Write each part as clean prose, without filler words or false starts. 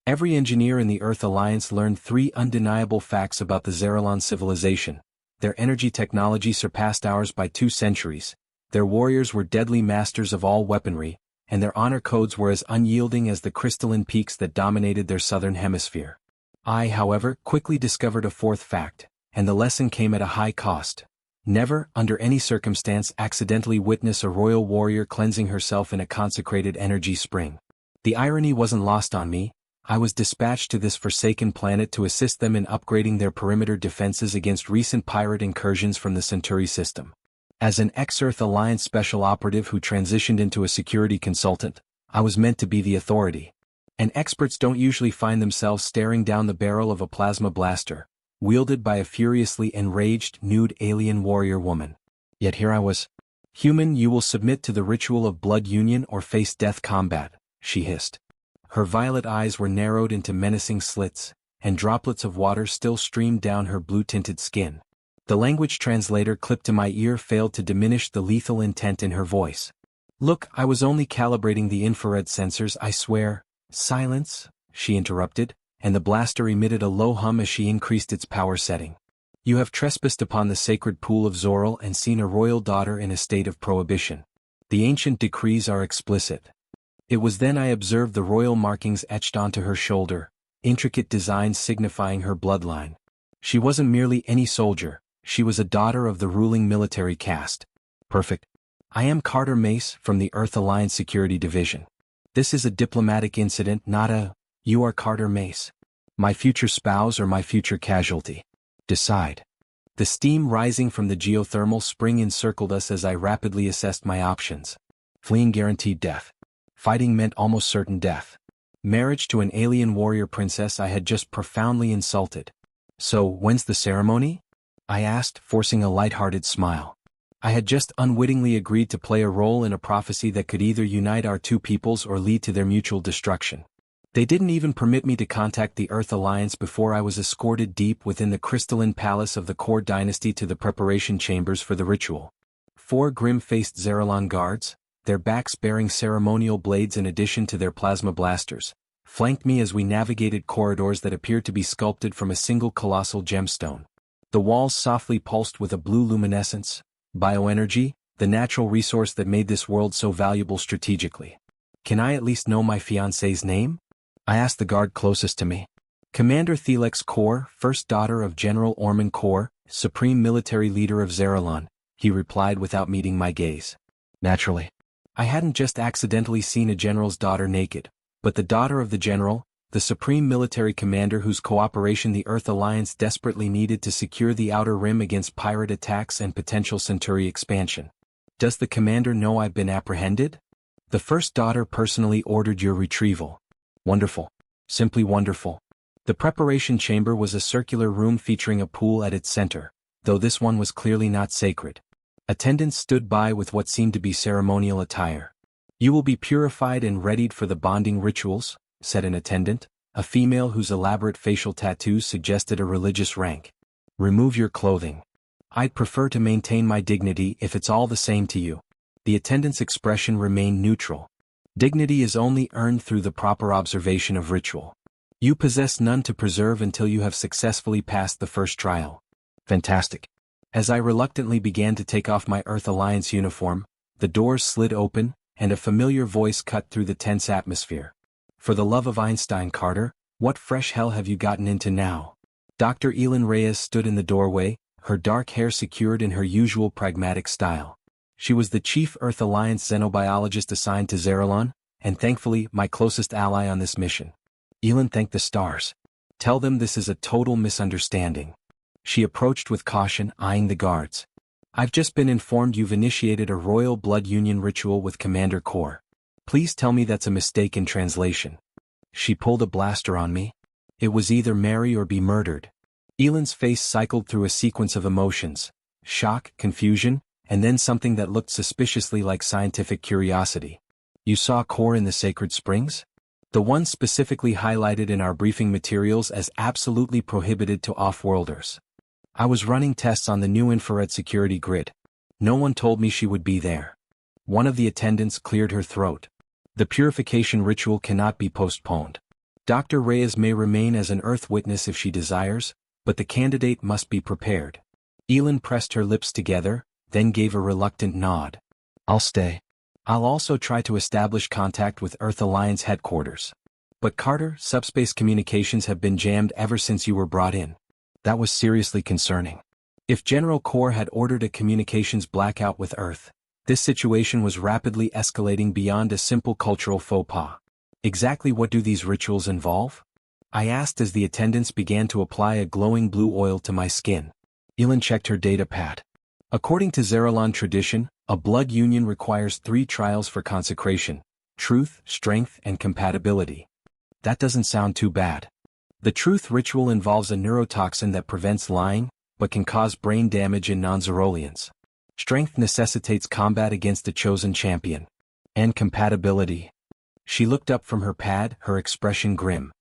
Every engineer in the Earth Alliance learned 3 undeniable facts about the Zarolon civilization. Their energy technology surpassed ours by 2 centuries, their warriors were deadly masters of all weaponry, and their honor codes were as unyielding as the crystalline peaks that dominated their southern hemisphere. I, however, quickly discovered a 4th fact, and the lesson came at a high cost. Never, under any circumstance, accidentally witness a royal warrior cleansing herself in a consecrated energy spring. The irony wasn't lost on me. I was dispatched to this forsaken planet to assist them in upgrading their perimeter defenses against recent pirate incursions from the Centauri system. As an ex-Earth Alliance special operative who transitioned into a security consultant, I was meant to be the authority. And experts don't usually find themselves staring down the barrel of a plasma blaster, wielded by a furiously enraged, nude alien warrior woman. Yet here I was. "Human, you will submit to the ritual of blood union or face death combat," she hissed. Her violet eyes were narrowed into menacing slits, and droplets of water still streamed down her blue-tinted skin. The language translator clipped to my ear failed to diminish the lethal intent in her voice. "Look, I was only calibrating the infrared sensors, I swear." "Silence," she interrupted, and the blaster emitted a low hum as she increased its power setting. "You have trespassed upon the sacred pool of Zoril and seen a royal daughter in a state of prohibition. The ancient decrees are explicit." It was then I observed the royal markings etched onto her shoulder, intricate designs signifying her bloodline. She wasn't merely any soldier, she was a daughter of the ruling military caste. Perfect. "I am Carter Mace from the Earth Alliance Security Division. This is a diplomatic incident, not a, you are Carter Mace. My future spouse or my future casualty. Decide." The steam rising from the geothermal spring encircled us as I rapidly assessed my options. Fleeing guaranteed death. Fighting meant almost certain death. Marriage to an alien warrior princess I had just profoundly insulted. "So, when's the ceremony?" I asked, forcing a light-hearted smile. I had just unwittingly agreed to play a role in a prophecy that could either unite our 2 peoples or lead to their mutual destruction. They didn't even permit me to contact the Earth Alliance before I was escorted deep within the crystalline palace of the Core dynasty to the preparation chambers for the ritual. 4 grim-faced Zarolon guards, their backs bearing ceremonial blades in addition to their plasma blasters, flanked me as we navigated corridors that appeared to be sculpted from a single colossal gemstone. The walls softly pulsed with a blue luminescence, bioenergy, the natural resource that made this world so valuable strategically. "Can I at least know my fiancée's name?" I asked the guard closest to me. "Commander Thelexa Core, first daughter of General Orman Core, supreme military leader of Zarolon," he replied without meeting my gaze. Naturally. I hadn't just accidentally seen a general's daughter naked, but the daughter of the general, the supreme military commander whose cooperation the Earth Alliance desperately needed to secure the Outer Rim against pirate attacks and potential Centauri expansion. "Does the commander know I've been apprehended?" "The first daughter personally ordered your retrieval." "Wonderful. Simply wonderful." The preparation chamber was a circular room featuring a pool at its center, though this one was clearly not sacred. Attendants stood by with what seemed to be ceremonial attire. "You will be purified and readied for the bonding rituals," said an attendant, a female whose elaborate facial tattoos suggested a religious rank. "Remove your clothing. I'd prefer to maintain my dignity if it's all the same to you." The attendant's expression remained neutral. "Dignity is only earned through the proper observation of ritual. You possess none to preserve until you have successfully passed the first trial." "Fantastic." As I reluctantly began to take off my Earth Alliance uniform, the doors slid open, and a familiar voice cut through the tense atmosphere. "For the love of Einstein, Carter, what fresh hell have you gotten into now?" Dr. Elin Reyes stood in the doorway, her dark hair secured in her usual pragmatic style. She was the chief Earth Alliance xenobiologist assigned to Zarolon, and thankfully my closest ally on this mission. Elin thanked the stars. "Tell them this is a total misunderstanding." She approached with caution, eyeing the guards. "I've just been informed you've initiated a royal blood union ritual with Commander Core. Please tell me that's a mistake in translation." She pulled a blaster on me. It was either marry or be murdered. Elin's face cycled through a sequence of emotions: shock, confusion, and then something that looked suspiciously like scientific curiosity. "You saw Core in the Sacred Springs?" "The one specifically highlighted in our briefing materials as absolutely prohibited to off-worlders. I was running tests on the new infrared security grid. No one told me she would be there." One of the attendants cleared her throat. "The purification ritual cannot be postponed. Dr. Reyes may remain as an Earth witness if she desires, but the candidate must be prepared. Elin pressed her lips together, then gave a reluctant nod. I'll stay. I'll also try to establish contact with Earth Alliance headquarters. But Carter, subspace communications have been jammed ever since you were brought in. That was seriously concerning. If General Core had ordered a communications blackout with Earth, this situation was rapidly escalating beyond a simple cultural faux pas. Exactly what do these rituals involve? I asked as the attendants began to apply a glowing blue oil to my skin. Elin checked her data pad. According to Zarolon tradition, a blood union requires 3 trials for consecration: truth, strength, and compatibility. That doesn't sound too bad. The truth ritual involves a neurotoxin that prevents lying, but can cause brain damage in non-Zarolians. Strength necessitates combat against a chosen champion. And compatibility. She looked up from her pad, her expression grim.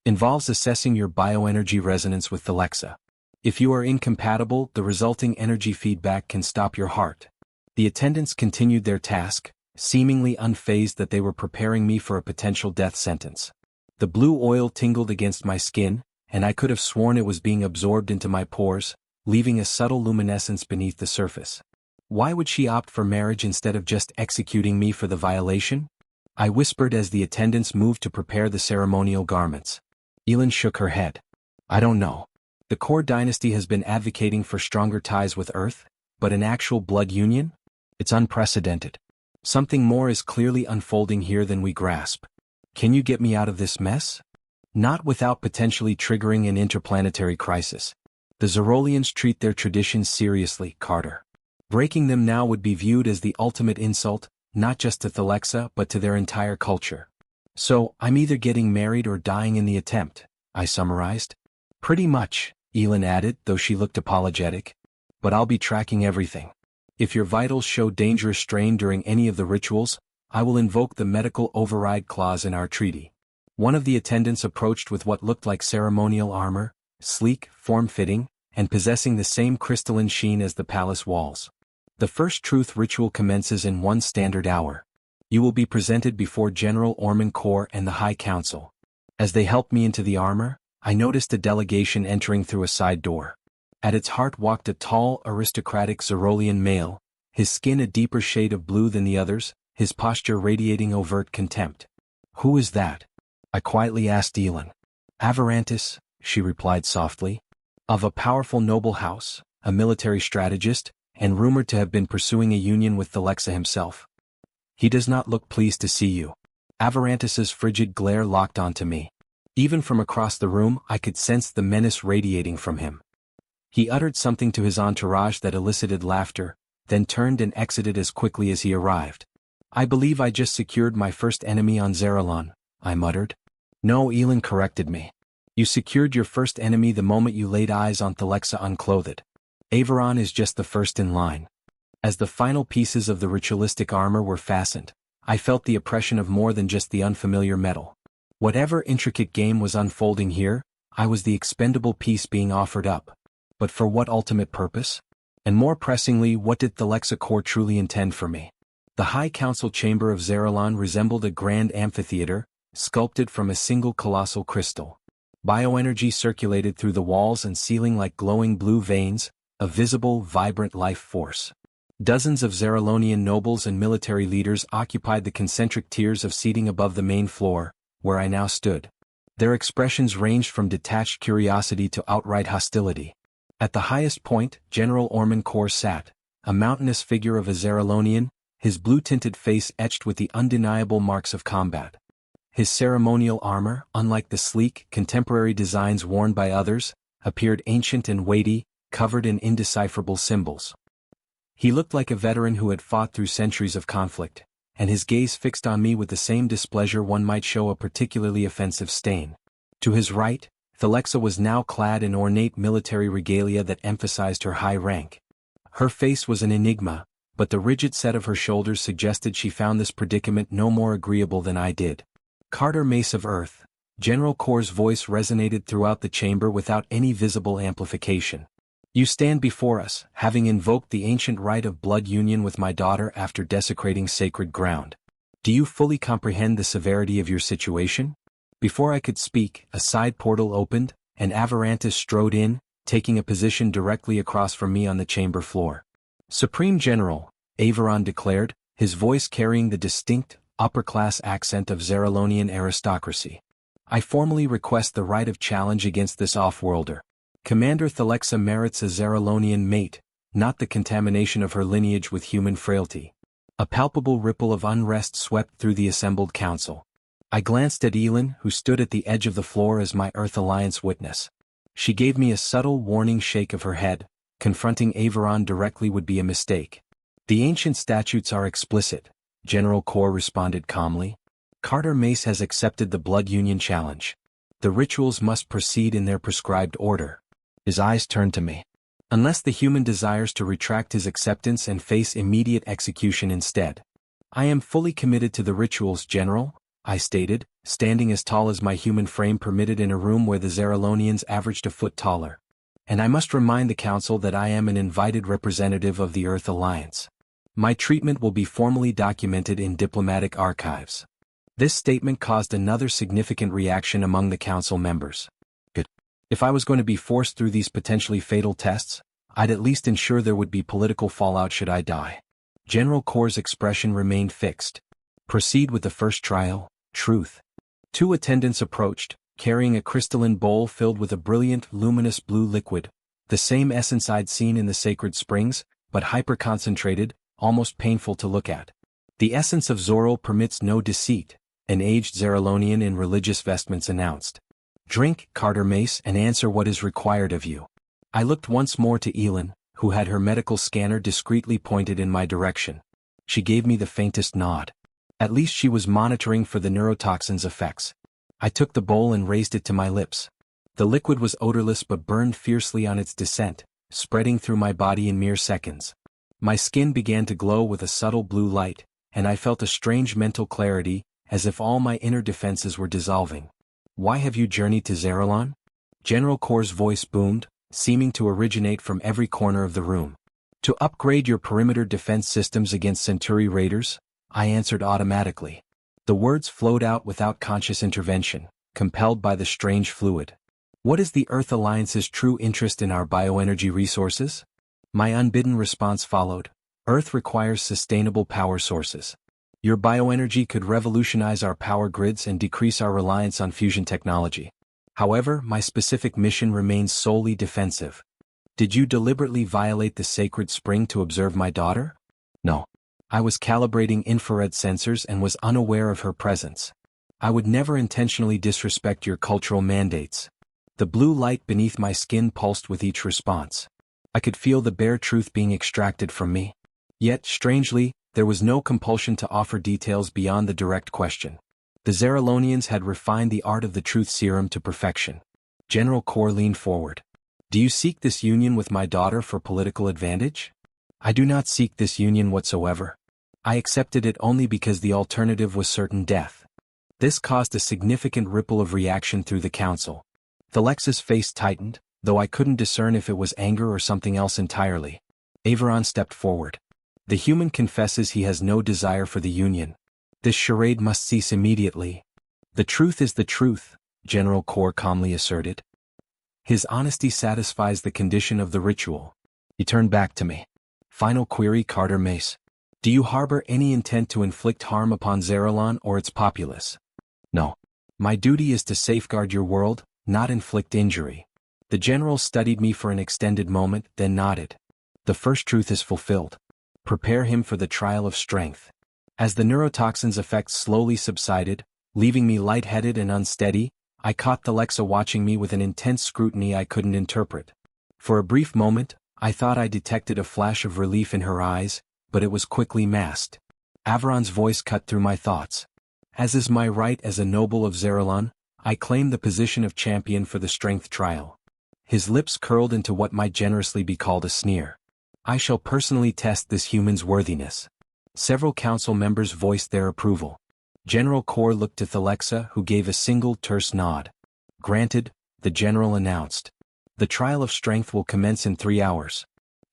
Involves assessing your bioenergy resonance with Thelexa. If you are incompatible, the resulting energy feedback can stop your heart. The attendants continued their task, seemingly unfazed that they were preparing me for a potential death sentence. The blue oil tingled against my skin, and I could have sworn it was being absorbed into my pores, leaving a subtle luminescence beneath the surface. Why would she opt for marriage instead of just executing me for the violation? I whispered as the attendants moved to prepare the ceremonial garments. Elin shook her head. I don't know. The Core dynasty has been advocating for stronger ties with Earth, but an actual blood union? It's unprecedented. Something more is clearly unfolding here than we grasp. Can you get me out of this mess? Not without potentially triggering an interplanetary crisis. The Zarolonians treat their traditions seriously, Carter. Breaking them now would be viewed as the ultimate insult, not just to Thelexa but to their entire culture. So, I'm either getting married or dying in the attempt, I summarized. Pretty much, Elin added, though she looked apologetic. But I'll be tracking everything. If your vitals show dangerous strain during any of the rituals, I will invoke the medical override clause in our treaty. One of the attendants approached with what looked like ceremonial armor, sleek, form-fitting, and possessing the same crystalline sheen as the palace walls. The first truth ritual commences in 1 standard hour. You will be presented before General Orman Core and the High Council. As they helped me into the armor, I noticed a delegation entering through a side door. At its heart walked a tall, aristocratic Zarolian male, his skin a deeper shade of blue than the others, his posture radiating overt contempt. Who is that? I quietly asked Elin. Avarantis, she replied softly. Of a powerful noble house, a military strategist, and rumored to have been pursuing a union with Thelexa himself. He does not look pleased to see you. Avarantis's frigid glare locked onto me. Even from across the room I could sense the menace radiating from him. He uttered something to his entourage that elicited laughter, then turned and exited as quickly as he arrived. I believe I just secured my first enemy on Zarolon, I muttered. No, Elin corrected me. You secured your first enemy the moment you laid eyes on Thelexa unclothed. Avaron is just the first in line. As the final pieces of the ritualistic armor were fastened, I felt the oppression of more than just the unfamiliar metal. Whatever intricate game was unfolding here, I was the expendable piece being offered up. But for what ultimate purpose? And more pressingly, what did Thelexa Core truly intend for me? The High Council chamber of Zarolon resembled a grand amphitheater, sculpted from a single colossal crystal. Bioenergy circulated through the walls and ceiling like glowing blue veins, a visible, vibrant life force. Dozens of Zarolonian nobles and military leaders occupied the concentric tiers of seating above the main floor, where I now stood. Their expressions ranged from detached curiosity to outright hostility. At the highest point, General Orman Core sat, a mountainous figure of a Zarolonian, his blue-tinted face etched with the undeniable marks of combat. His ceremonial armor, unlike the sleek, contemporary designs worn by others, appeared ancient and weighty, covered in indecipherable symbols. He looked like a veteran who had fought through centuries of conflict, and his gaze fixed on me with the same displeasure one might show a particularly offensive stain. To his right, Thelexa was now clad in ornate military regalia that emphasized her high rank. Her face was an enigma, but the rigid set of her shoulders suggested she found this predicament no more agreeable than I did. Carter Mace of Earth, General Core's voice resonated throughout the chamber without any visible amplification. You stand before us, having invoked the ancient rite of blood union with my daughter after desecrating sacred ground. Do you fully comprehend the severity of your situation? Before I could speak, a side portal opened, and Avarantis strode in, taking a position directly across from me on the chamber floor. "Supreme General," Avaron declared, his voice carrying the distinct, upper-class accent of Zarolonian aristocracy. "I formally request the right of challenge against this off-worlder. Commander Thelexa merits a Zarolonian mate, not the contamination of her lineage with human frailty." A palpable ripple of unrest swept through the assembled council. I glanced at Elin, who stood at the edge of the floor as my Earth Alliance witness. She gave me a subtle warning shake of her head. Confronting Avaron directly would be a mistake. "The ancient statutes are explicit," General Core responded calmly. "Carter Mace has accepted the Blood Union challenge. The rituals must proceed in their prescribed order." His eyes turned to me. "Unless the human desires to retract his acceptance and face immediate execution instead." "I am fully committed to the rituals, General," I stated, standing as tall as my human frame permitted in a room where the Zarolonians averaged a foot taller. "And I must remind the Council that I am an invited representative of the Earth Alliance. My treatment will be formally documented in diplomatic archives." This statement caused another significant reaction among the Council members. Good. If I was going to be forced through these potentially fatal tests, I'd at least ensure there would be political fallout should I die. General Core's expression remained fixed. "Proceed with the first trial, Truth." Two attendants approached, carrying a crystalline bowl filled with a brilliant, luminous blue liquid, the same essence I'd seen in the sacred springs, but hyper-concentrated, almost painful to look at. "The essence of Zorol permits no deceit," an aged Zarolonian in religious vestments announced. "Drink, Carter Mace, and answer what is required of you." I looked once more to Elin, who had her medical scanner discreetly pointed in my direction. She gave me the faintest nod. At least she was monitoring for the neurotoxin's effects. I took the bowl and raised it to my lips. The liquid was odorless but burned fiercely on its descent, spreading through my body in mere seconds. My skin began to glow with a subtle blue light, and I felt a strange mental clarity, as if all my inner defenses were dissolving. "Why have you journeyed to Zarolon?" General Core's voice boomed, seeming to originate from every corner of the room. "To upgrade your perimeter defense systems against Centauri raiders," I answered automatically. The words flowed out without conscious intervention, compelled by the strange fluid. "What is the Earth Alliance's true interest in our bioenergy resources?" My unbidden response followed. "Earth requires sustainable power sources. Your bioenergy could revolutionize our power grids and decrease our reliance on fusion technology. However, my specific mission remains solely defensive." "Did you deliberately violate the sacred spring to observe my daughter?" "No. I was calibrating infrared sensors and was unaware of her presence. I would never intentionally disrespect your cultural mandates." The blue light beneath my skin pulsed with each response. I could feel the bare truth being extracted from me. Yet, strangely, there was no compulsion to offer details beyond the direct question. The Zarolonians had refined the art of the truth serum to perfection. General Core leaned forward. "Do you seek this union with my daughter for political advantage?" "I do not seek this union whatsoever. I accepted it only because the alternative was certain death." This caused a significant ripple of reaction through the council. Thelexa's face tightened, though I couldn't discern if it was anger or something else entirely. Avaron stepped forward. "The human confesses he has no desire for the union. This charade must cease immediately." "The truth is the truth," General Core calmly asserted. "His honesty satisfies the condition of the ritual." He turned back to me. "Final query, Carter Mace. Do you harbor any intent to inflict harm upon Zarolon or its populace?" "No. My duty is to safeguard your world, not inflict injury." The general studied me for an extended moment, then nodded. "The first truth is fulfilled. Prepare him for the trial of strength." As the neurotoxin's effects slowly subsided, leaving me lightheaded and unsteady, I caught Thelexa watching me with an intense scrutiny I couldn't interpret. For a brief moment, I thought I detected a flash of relief in her eyes, but it was quickly masked. Avaron's voice cut through my thoughts. "As is my right as a noble of Zarolon, I claim the position of champion for the strength trial." His lips curled into what might generously be called a sneer. "I shall personally test this human's worthiness." Several council members voiced their approval. General Core looked to Thelexa, who gave a single terse nod. "Granted," the general announced. "The trial of strength will commence in 3 hours.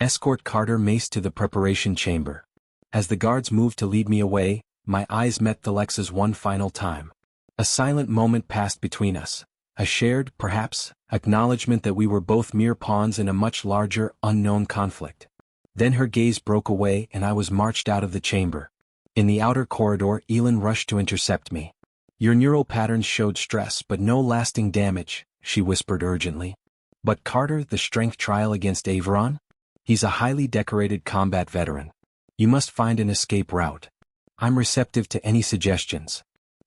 Escort Carter Mace to the preparation chamber." As the guards moved to lead me away, my eyes met Thelexa's one final time. A silent moment passed between us. A shared, perhaps, acknowledgement that we were both mere pawns in a much larger, unknown conflict. Then her gaze broke away and I was marched out of the chamber. In the outer corridor, Elin rushed to intercept me. "Your neural patterns showed stress but no lasting damage," she whispered urgently. "But Carter, the strength trial against Avaron? He's a highly decorated combat veteran. You must find an escape route. I'm receptive to any suggestions.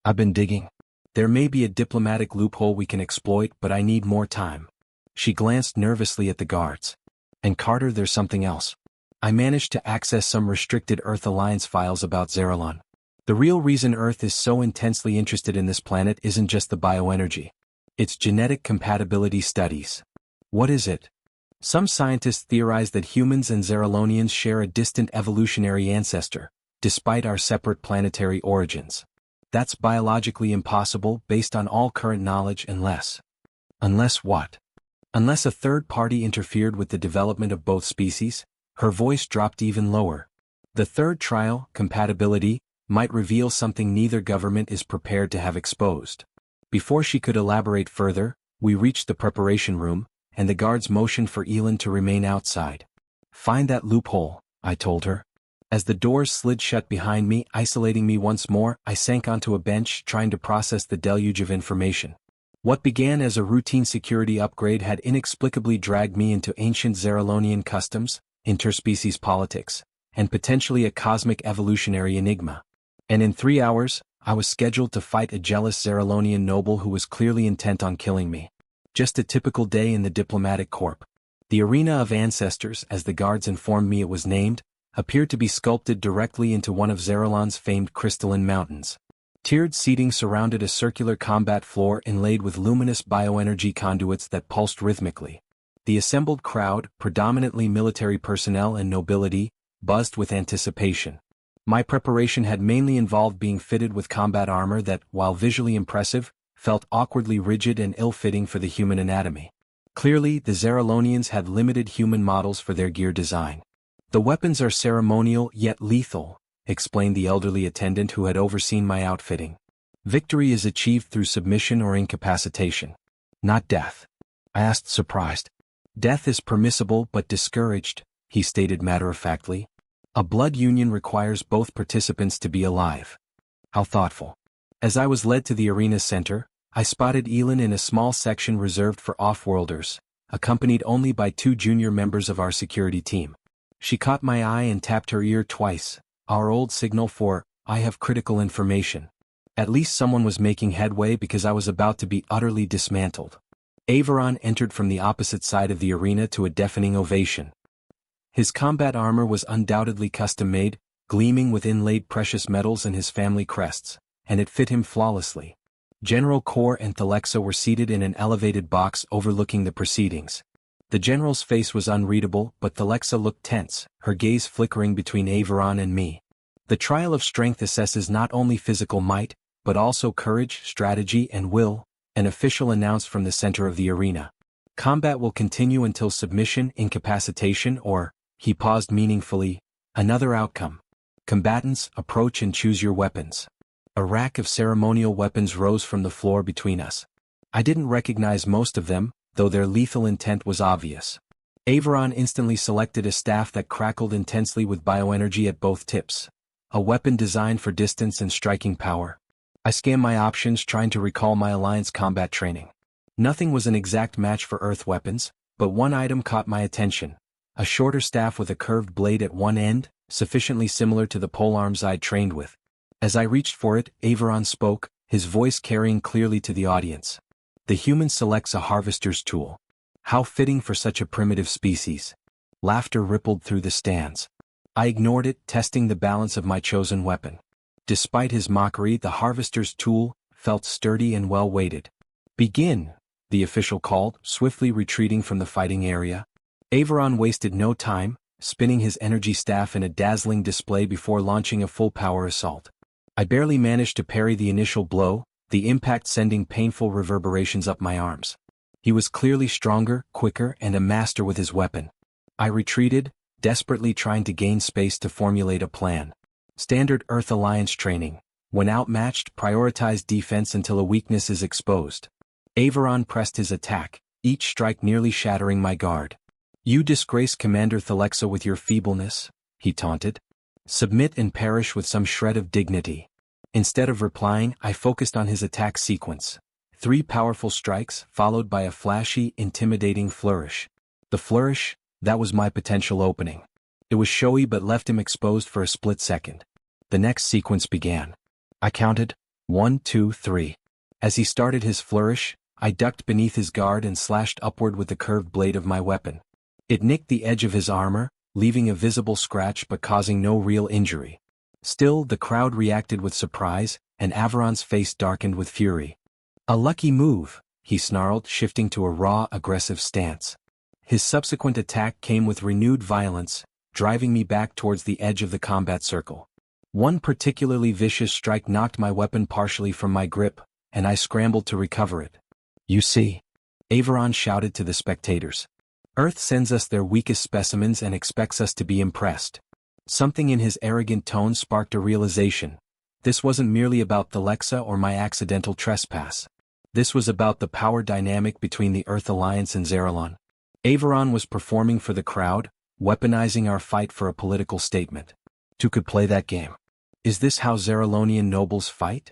I've been digging. There may be a diplomatic loophole we can exploit, but I need more time." She glanced nervously at the guards. "And Carter, there's something else. I managed to access some restricted Earth Alliance files about Zarolon. The real reason Earth is so intensely interested in this planet isn't just the bioenergy. It's genetic compatibility studies." "What is it?" "Some scientists theorize that humans and Zarolonians share a distant evolutionary ancestor, despite our separate planetary origins. That's biologically impossible based on all current knowledge unless... Unless what? Unless a third party interfered with the development of both species?" Her voice dropped even lower. "The third trial, compatibility, might reveal something neither government is prepared to have exposed." Before she could elaborate further, we reached the preparation room, and the guards motioned for Elin to remain outside. "Find that loophole," I told her. As the doors slid shut behind me, isolating me once more, I sank onto a bench trying to process the deluge of information. What began as a routine security upgrade had inexplicably dragged me into ancient Zarolonian customs, interspecies politics, and potentially a cosmic evolutionary enigma. And in 3 hours, I was scheduled to fight a jealous Zarolonian noble who was clearly intent on killing me. Just a typical day in the diplomatic corps. The Arena of Ancestors, as the guards informed me it was named, appeared to be sculpted directly into one of Zarolon's famed crystalline mountains. Tiered seating surrounded a circular combat floor inlaid with luminous bioenergy conduits that pulsed rhythmically. The assembled crowd, predominantly military personnel and nobility, buzzed with anticipation. My preparation had mainly involved being fitted with combat armor that, while visually impressive, felt awkwardly rigid and ill-fitting for the human anatomy. Clearly, the Zarolonians had limited human models for their gear design. "The weapons are ceremonial yet lethal," explained the elderly attendant who had overseen my outfitting. "Victory is achieved through submission or incapacitation, not death." I asked, surprised. "Death is permissible but discouraged," he stated matter-of-factly. "A blood union requires both participants to be alive." How thoughtful. As I was led to the arena center, I spotted Elin in a small section reserved for off-worlders, accompanied only by 2 junior members of our security team. She caught my eye and tapped her ear twice, our old signal for, "I have critical information." At least someone was making headway because I was about to be utterly dismantled. Avaron entered from the opposite side of the arena to a deafening ovation. His combat armor was undoubtedly custom-made, gleaming with inlaid precious metals and his family crests, and it fit him flawlessly. General Core and Thelexa were seated in an elevated box overlooking the proceedings. The general's face was unreadable, but Thelexa looked tense, her gaze flickering between Avaron and me. The trial of strength assesses not only physical might, but also courage, strategy, and will, an official announced from the center of the arena. "Combat will continue until submission, incapacitation, or," he paused meaningfully, "another outcome. Combatants, approach and choose your weapons." A rack of ceremonial weapons rose from the floor between us. I didn't recognize most of them, though their lethal intent was obvious. Avaron instantly selected a staff that crackled intensely with bioenergy at both tips. A weapon designed for distance and striking power. I scanned my options trying to recall my Alliance combat training. Nothing was an exact match for Earth weapons, but one item caught my attention. A shorter staff with a curved blade at one end, sufficiently similar to the polearms I'd trained with. As I reached for it, Avaron spoke, his voice carrying clearly to the audience. "The human selects a harvester's tool. How fitting for such a primitive species." Laughter rippled through the stands. I ignored it, testing the balance of my chosen weapon. Despite his mockery, the harvester's tool felt sturdy and well-weighted. "Begin," the official called, swiftly retreating from the fighting area. Avaron wasted no time, spinning his energy staff in a dazzling display before launching a full-power assault. I barely managed to parry the initial blow, the impact sending painful reverberations up my arms. He was clearly stronger, quicker, and a master with his weapon. I retreated, desperately trying to gain space to formulate a plan. Standard Earth Alliance training. When outmatched, prioritize defense until a weakness is exposed. Avaron pressed his attack, each strike nearly shattering my guard. You disgrace Commander Thelexa with your feebleness, he taunted. Submit and perish with some shred of dignity. Instead of replying, I focused on his attack sequence. 3 powerful strikes, followed by a flashy, intimidating flourish. The flourish, that was my potential opening. It was showy but left him exposed for a split second. The next sequence began. I counted 1, 2, 3. As he started his flourish, I ducked beneath his guard and slashed upward with the curved blade of my weapon. It nicked the edge of his armor, leaving a visible scratch but causing no real injury. Still, the crowd reacted with surprise, and Avaron's face darkened with fury. A lucky move, he snarled, shifting to a raw, aggressive stance. His subsequent attack came with renewed violence, driving me back towards the edge of the combat circle. One particularly vicious strike knocked my weapon partially from my grip, and I scrambled to recover it. You see, Avaron shouted to the spectators. Earth sends us their weakest specimens and expects us to be impressed. Something in his arrogant tone sparked a realization. This wasn't merely about Thelexa or my accidental trespass. This was about the power dynamic between the Earth Alliance and Zarolon. Avaron was performing for the crowd, weaponizing our fight for a political statement. Who could play that game? Is this how Zarolonian nobles fight?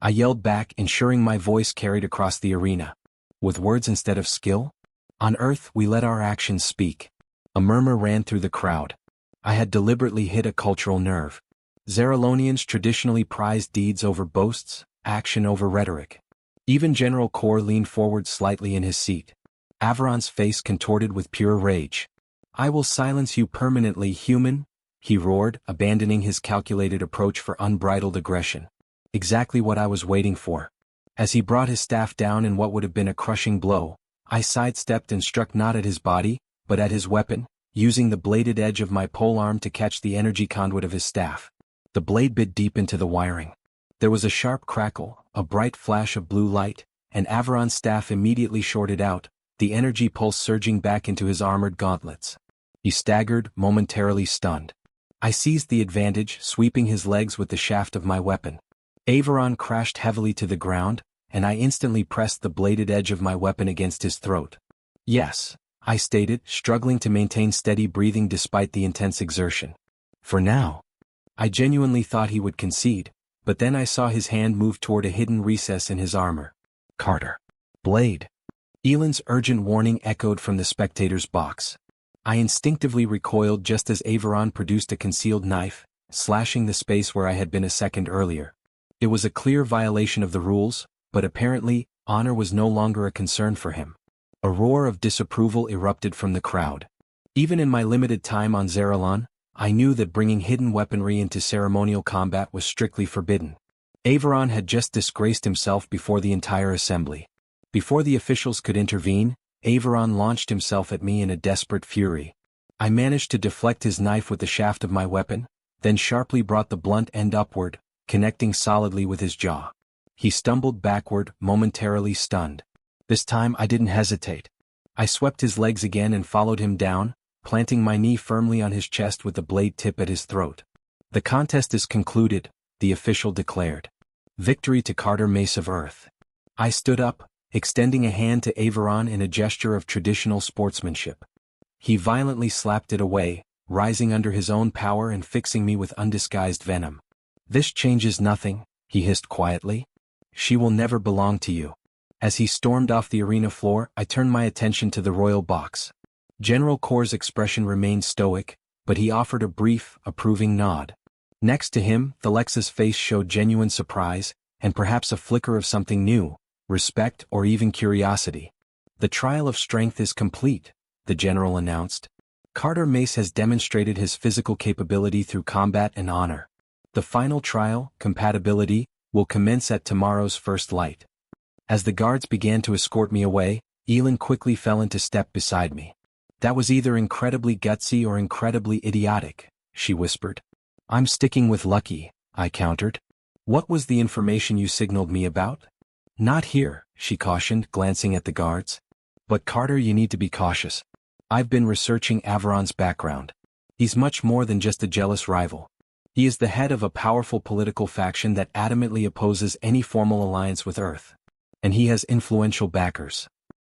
I yelled back, ensuring my voice carried across the arena. With words instead of skill? On Earth, we let our actions speak. A murmur ran through the crowd. I had deliberately hit a cultural nerve. Zarolonians traditionally prized deeds over boasts, action over rhetoric. Even General Core leaned forward slightly in his seat. Avaron's face contorted with pure rage. I will silence you permanently, human, he roared, abandoning his calculated approach for unbridled aggression. Exactly what I was waiting for. As he brought his staff down in what would have been a crushing blow, I sidestepped and struck not at his body, but at his weapon, using the bladed edge of my polearm to catch the energy conduit of his staff. The blade bit deep into the wiring. There was a sharp crackle, a bright flash of blue light, and Avaron's staff immediately shorted out, the energy pulse surging back into his armored gauntlets. He staggered, momentarily stunned. I seized the advantage, sweeping his legs with the shaft of my weapon. Avaron crashed heavily to the ground, and I instantly pressed the bladed edge of my weapon against his throat. Yes, I stated, struggling to maintain steady breathing despite the intense exertion. For now. I genuinely thought he would concede, but then I saw his hand move toward a hidden recess in his armor. Carter. Blade. Elan's urgent warning echoed from the spectator's box. I instinctively recoiled just as Avaron produced a concealed knife, slashing the space where I had been a second earlier. It was a clear violation of the rules, but apparently, honor was no longer a concern for him. A roar of disapproval erupted from the crowd. Even in my limited time on Zarolon, I knew that bringing hidden weaponry into ceremonial combat was strictly forbidden. Avaron had just disgraced himself before the entire assembly. Before the officials could intervene, Avaron launched himself at me in a desperate fury. I managed to deflect his knife with the shaft of my weapon, then sharply brought the blunt end upward, connecting solidly with his jaw. He stumbled backward, momentarily stunned. This time I didn't hesitate. I swept his legs again and followed him down, planting my knee firmly on his chest with the blade tip at his throat. The contest is concluded, the official declared. Victory to Carter Mace of Earth. I stood up, extending a hand to Avaron in a gesture of traditional sportsmanship. He violently slapped it away, rising under his own power and fixing me with undisguised venom. This changes nothing, he hissed quietly. She will never belong to you. As he stormed off the arena floor, I turned my attention to the royal box. General Core's expression remained stoic, but he offered a brief, approving nod. Next to him, Thelexa's face showed genuine surprise, and perhaps a flicker of something new, respect or even curiosity. The trial of strength is complete, the general announced. Carter Mace has demonstrated his physical capability through combat and honor. The final trial, Compatibility, will commence at tomorrow's first light. As the guards began to escort me away, Elan quickly fell into step beside me. That was either incredibly gutsy or incredibly idiotic, she whispered. I'm sticking with Lucky, I countered. What was the information you signaled me about? Not here, she cautioned, glancing at the guards. But Carter, you need to be cautious. I've been researching Avaron's background. He's much more than just a jealous rival. He is the head of a powerful political faction that adamantly opposes any formal alliance with Earth. And he has influential backers.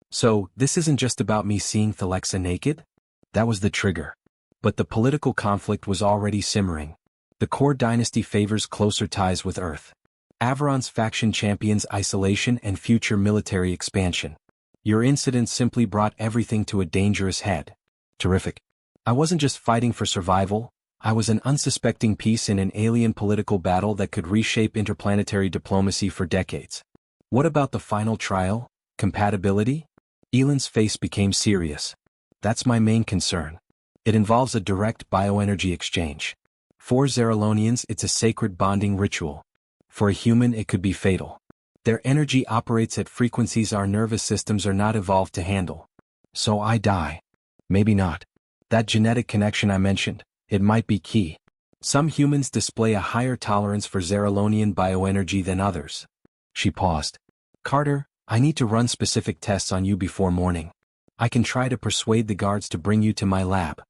So, this isn't just about me seeing Thelexa naked? That was the trigger. But the political conflict was already simmering. The Core dynasty favors closer ties with Earth. Avaron's faction champions isolation and future military expansion. Your incident simply brought everything to a dangerous head. Terrific. I wasn't just fighting for survival, I was an unsuspecting piece in an alien political battle that could reshape interplanetary diplomacy for decades. What about the final trial? Compatibility? Elan's face became serious. That's my main concern. It involves a direct bioenergy exchange. For Zarolonians, it's a sacred bonding ritual. For a human, it could be fatal. Their energy operates at frequencies our nervous systems are not evolved to handle. So I die. Maybe not. That genetic connection I mentioned, it might be key. Some humans display a higher tolerance for Zarolonian bioenergy than others. She paused. Carter, I need to run specific tests on you before morning. I can try to persuade the guards to bring you to my lab.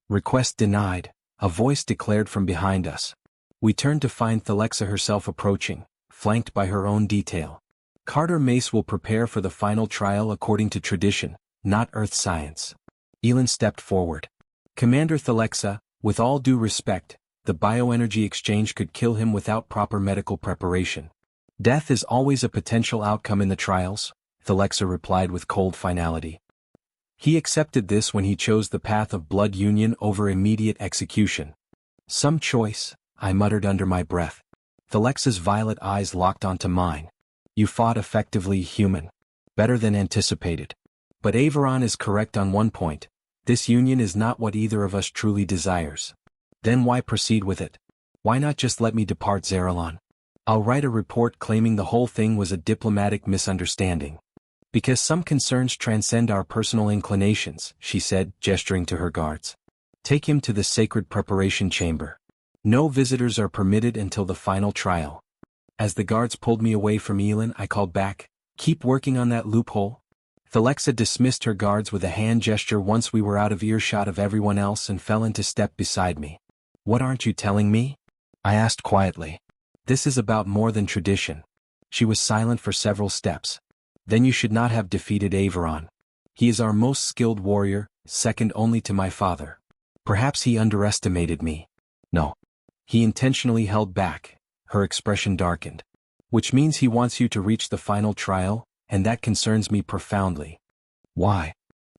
Request denied, a voice declared from behind us. We turned to find Thelexa herself approaching, flanked by her own detail. Carter Mace will prepare for the final trial according to tradition, not Earth science. Elan stepped forward. Commander Thelexa, with all due respect, the bioenergy exchange could kill him without proper medical preparation. Death is always a potential outcome in the trials, Thelexa replied with cold finality. He accepted this when he chose the path of blood union over immediate execution. Some choice, I muttered under my breath. Thelexa's violet eyes locked onto mine. You fought effectively, human. Better than anticipated. But Avaron is correct on one point. This union is not what either of us truly desires. Then why proceed with it? Why not just let me depart Zarolon? I'll write a report claiming the whole thing was a diplomatic misunderstanding. Because some concerns transcend our personal inclinations, she said, gesturing to her guards. Take him to the sacred preparation chamber. No visitors are permitted until the final trial. As the guards pulled me away from Elan, I called back, keep working on that loophole. Thelexa dismissed her guards with a hand gesture once we were out of earshot of everyone else and fell into step beside me. What aren't you telling me? I asked quietly. This is about more than tradition. She was silent for several steps. Then you should not have defeated Avaron. He is our most skilled warrior, second only to my father. Perhaps he underestimated me. No. He intentionally held back, her expression darkened. Which means he wants you to reach the final trial, and that concerns me profoundly. Why?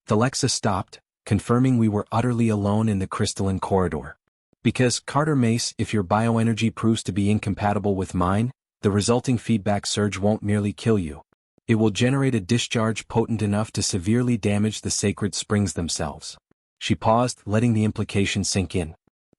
Thelexa stopped, confirming we were utterly alone in the crystalline corridor. Because, Carter Mace, if your bioenergy proves to be incompatible with mine, the resulting feedback surge won't merely kill you. It will generate a discharge potent enough to severely damage the sacred springs themselves. She paused, letting the implication sink in.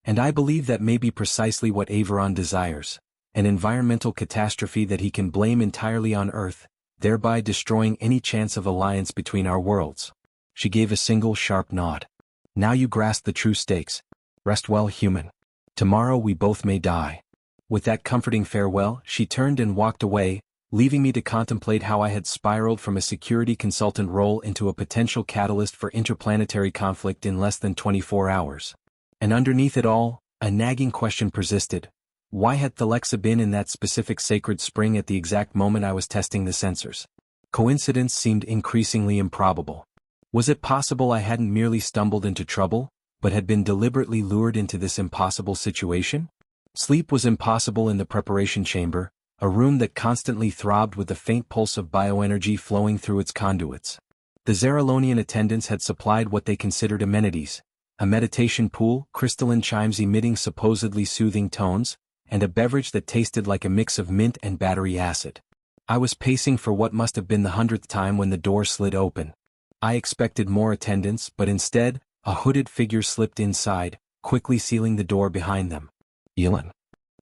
And I believe that may be precisely what Avaron desires, an environmental catastrophe that he can blame entirely on Earth, thereby destroying any chance of alliance between our worlds. She gave a single sharp nod. Now you grasp the true stakes. Rest well, human. Tomorrow we both may die. With that comforting farewell, she turned and walked away, leaving me to contemplate how I had spiraled from a security consultant role into a potential catalyst for interplanetary conflict in less than 24 hours. And underneath it all, a nagging question persisted. Why had Thelexa been in that specific sacred spring at the exact moment I was testing the sensors? Coincidence seemed increasingly improbable. Was it possible I hadn't merely stumbled into trouble, but had been deliberately lured into this impossible situation? Sleep was impossible in the preparation chamber, a room that constantly throbbed with the faint pulse of bioenergy flowing through its conduits. The Zarolonian attendants had supplied what they considered amenities, a meditation pool, crystalline chimes emitting supposedly soothing tones, and a beverage that tasted like a mix of mint and battery acid. I was pacing for what must have been the 100th time when the door slid open. I expected more attendants, but instead, a hooded figure slipped inside, quickly sealing the door behind them. Elan.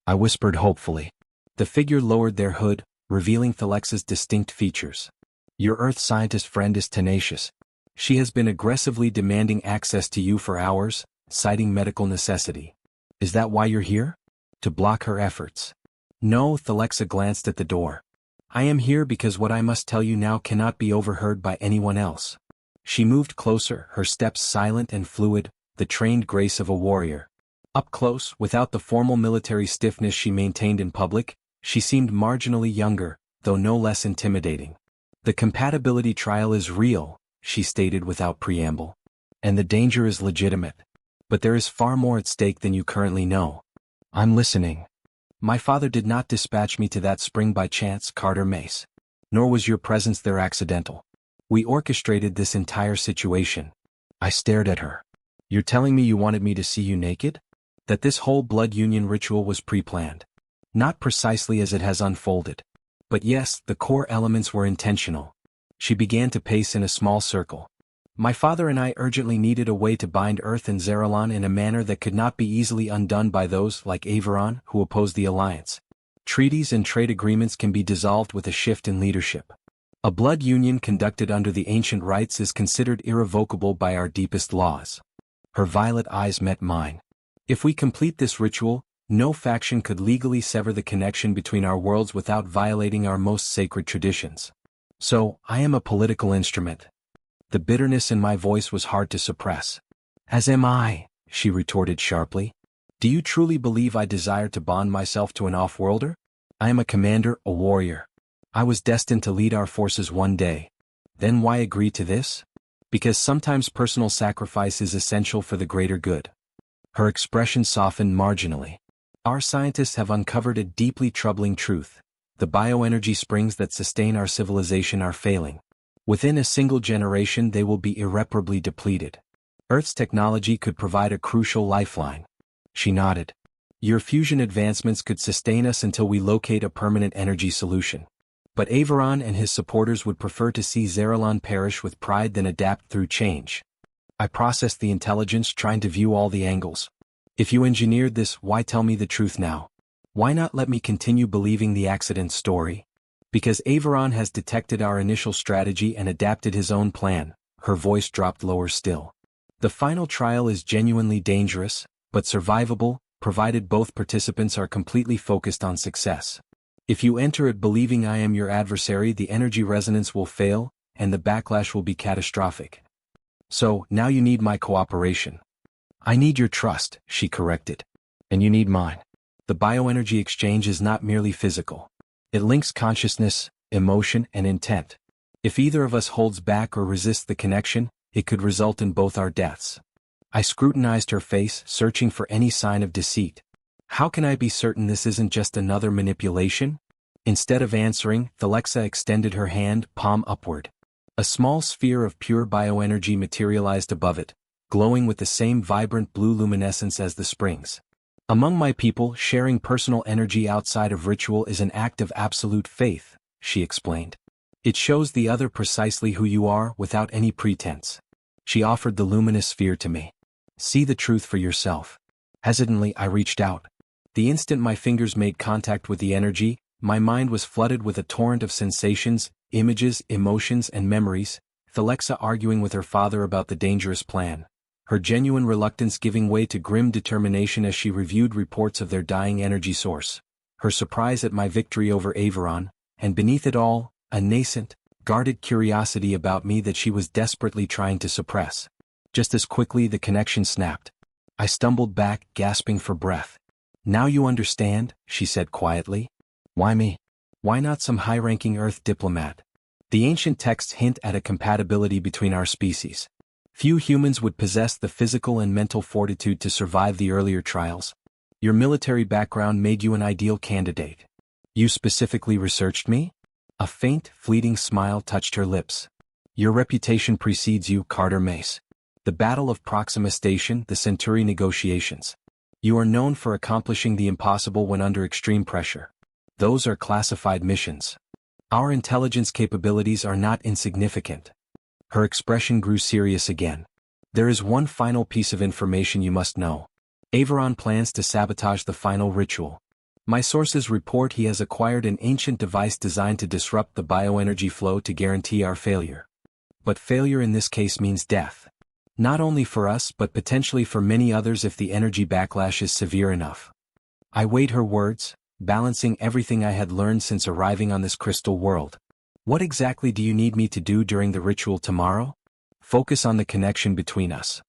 I whispered hopefully. The figure lowered their hood, revealing Thelexa's distinct features. Your Earth scientist friend is tenacious. She has been aggressively demanding access to you for hours, citing medical necessity. Is that why you're here? To block her efforts. No, Thelexa glanced at the door. I am here because what I must tell you now cannot be overheard by anyone else. She moved closer, her steps silent and fluid, the trained grace of a warrior. Up close, without the formal military stiffness she maintained in public, she seemed marginally younger, though no less intimidating. The compatibility trial is real, she stated without preamble. And the danger is legitimate. But there is far more at stake than you currently know. I'm listening. My father did not dispatch me to that spring by chance, Carter Mace. Nor was your presence there accidental. We orchestrated this entire situation. I stared at her. You're telling me you wanted me to see you naked? That this whole blood union ritual was pre-planned. Not precisely as it has unfolded. But yes, the core elements were intentional. She began to pace in a small circle. My father and I urgently needed a way to bind Earth and Zarolon in a manner that could not be easily undone by those, like Avaron, who oppose the alliance. Treaties and trade agreements can be dissolved with a shift in leadership. A blood union conducted under the ancient rites is considered irrevocable by our deepest laws. Her violet eyes met mine. If we complete this ritual, no faction could legally sever the connection between our worlds without violating our most sacred traditions. So, I am a political instrument. The bitterness in my voice was hard to suppress. As am I, she retorted sharply. Do you truly believe I desire to bond myself to an off-worlder? I am a commander, a warrior. I was destined to lead our forces one day. Then why agree to this? Because sometimes personal sacrifice is essential for the greater good. Her expression softened marginally. Our scientists have uncovered a deeply troubling truth. The bioenergy springs that sustain our civilization are failing. Within a single generation they will be irreparably depleted. Earth's technology could provide a crucial lifeline. She nodded. Your fusion advancements could sustain us until we locate a permanent energy solution. But Avaron and his supporters would prefer to see Zarolon perish with pride than adapt through change. I processed the intelligence, trying to view all the angles. If you engineered this, why tell me the truth now? Why not let me continue believing the accident story? Because Avaron has detected our initial strategy and adapted his own plan. Her voice dropped lower still. The final trial is genuinely dangerous, but survivable, provided both participants are completely focused on success. If you enter it believing I am your adversary, the energy resonance will fail, and the backlash will be catastrophic. So, now you need my cooperation. I need your trust, she corrected. And you need mine. The bioenergy exchange is not merely physical. It links consciousness, emotion, and intent. If either of us holds back or resists the connection, it could result in both our deaths. I scrutinized her face, searching for any sign of deceit. How can I be certain this isn't just another manipulation? Instead of answering, Thelexa extended her hand, palm upward. A small sphere of pure bioenergy materialized above it, glowing with the same vibrant blue luminescence as the springs. Among my people, sharing personal energy outside of ritual is an act of absolute faith, she explained. It shows the other precisely who you are without any pretense. She offered the luminous sphere to me. See the truth for yourself. Hesitantly, I reached out. The instant my fingers made contact with the energy, my mind was flooded with a torrent of sensations, images, emotions, and memories. Thelexa arguing with her father about the dangerous plan. Her genuine reluctance giving way to grim determination as she reviewed reports of their dying energy source. Her surprise at my victory over Avaron, and beneath it all, a nascent, guarded curiosity about me that she was desperately trying to suppress. Just as quickly the connection snapped. I stumbled back, gasping for breath. Now you understand, she said quietly. Why me? Why not some high-ranking Earth diplomat? The ancient texts hint at a compatibility between our species. Few humans would possess the physical and mental fortitude to survive the earlier trials. Your military background made you an ideal candidate. You specifically researched me? A faint, fleeting smile touched her lips. Your reputation precedes you, Carter Mace. The Battle of Proxima Station, the Centauri negotiations. You are known for accomplishing the impossible when under extreme pressure. Those are classified missions. Our intelligence capabilities are not insignificant. Her expression grew serious again. There is one final piece of information you must know. Avaron plans to sabotage the final ritual. My sources report he has acquired an ancient device designed to disrupt the bioenergy flow to guarantee our failure. But failure in this case means death. Not only for us but potentially for many others if the energy backlash is severe enough. I weighed her words, balancing everything I had learned since arriving on this crystal world. What exactly do you need me to do during the ritual tomorrow? Focus on the connection between us.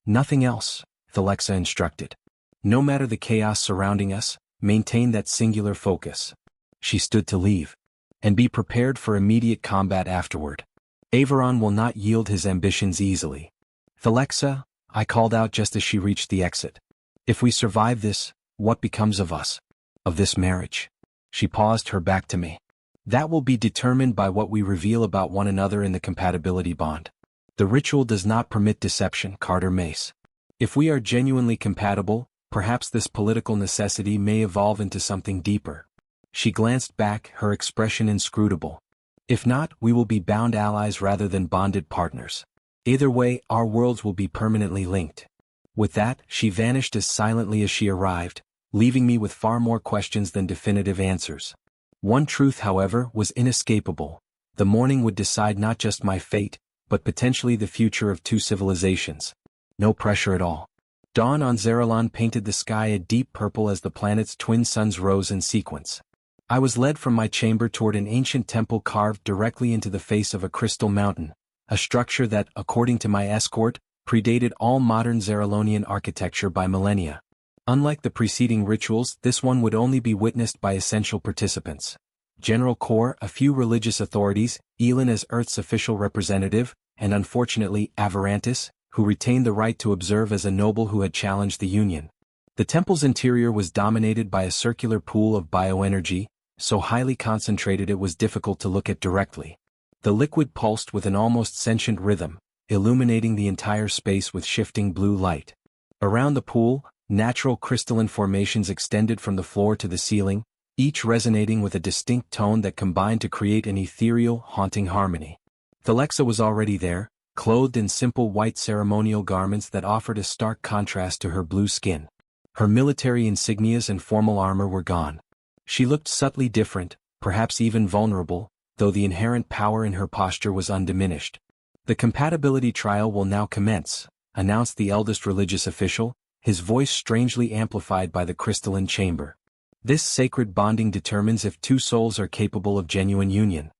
Nothing else, Thelexa instructed. No matter the chaos surrounding us, maintain that singular focus. She stood to leave. And be prepared for immediate combat afterward. Avaron will not yield his ambitions easily. Thelexa, I called out just as she reached the exit. If we survive this, what becomes of us? Of this marriage? She paused, her back to me. That will be determined by what we reveal about one another in the compatibility bond. The ritual does not permit deception, Carter Mace. If we are genuinely compatible, perhaps this political necessity may evolve into something deeper. She glanced back, her expression inscrutable. If not, we will be bound allies rather than bonded partners. Either way, our worlds will be permanently linked. With that, she vanished as silently as she arrived, leaving me with far more questions than definitive answers. One truth, however, was inescapable. The morning would decide not just my fate, but potentially the future of two civilizations. No pressure at all. Dawn on Zarolon painted the sky a deep purple as the planet's twin suns rose in sequence. I was led from my chamber toward an ancient temple carved directly into the face of a crystal mountain, a structure that, according to my escort, predated all modern Zarolonian architecture by millennia. Unlike the preceding rituals, this one would only be witnessed by essential participants. General Core, a few religious authorities, Elin as Earth's official representative, and unfortunately Avarantis, who retained the right to observe as a noble who had challenged the Union. The temple's interior was dominated by a circular pool of bioenergy, so highly concentrated it was difficult to look at directly. The liquid pulsed with an almost sentient rhythm, illuminating the entire space with shifting blue light. Around the pool, natural crystalline formations extended from the floor to the ceiling, each resonating with a distinct tone that combined to create an ethereal, haunting harmony. Thelexa was already there, clothed in simple white ceremonial garments that offered a stark contrast to her blue skin. Her military insignias and formal armor were gone. She looked subtly different, perhaps even vulnerable, though the inherent power in her posture was undiminished. The compatibility trial will now commence, announced the eldest religious official, his voice strangely amplified by the crystalline chamber. This sacred bonding determines if two souls are capable of genuine union.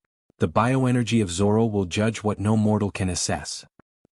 The bioenergy of Zorro will judge what no mortal can assess.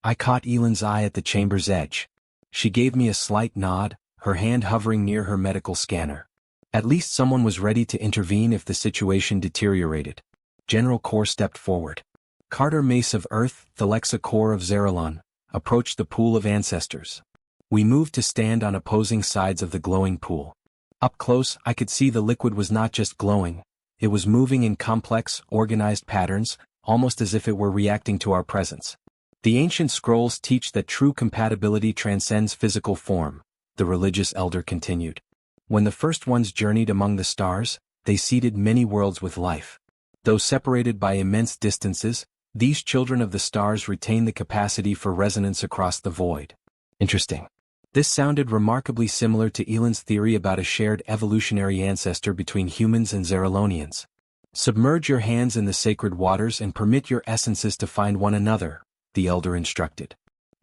I caught Elin's eye at the chamber's edge. She gave me a slight nod, her hand hovering near her medical scanner. At least someone was ready to intervene if the situation deteriorated. General Core stepped forward. Carter Mace of Earth, Thelexa Core of Zarolon, approached the pool of ancestors. We moved to stand on opposing sides of the glowing pool. Up close, I could see the liquid was not just glowing, it was moving in complex, organized patterns, almost as if it were reacting to our presence. The ancient scrolls teach that true compatibility transcends physical form, the religious elder continued. When the first ones journeyed among the stars, they seeded many worlds with life. Though separated by immense distances, these children of the stars retain the capacity for resonance across the void. Interesting. This sounded remarkably similar to Elin's theory about a shared evolutionary ancestor between humans and Zarolonians. Submerge your hands in the sacred waters and permit your essences to find one another, the elder instructed.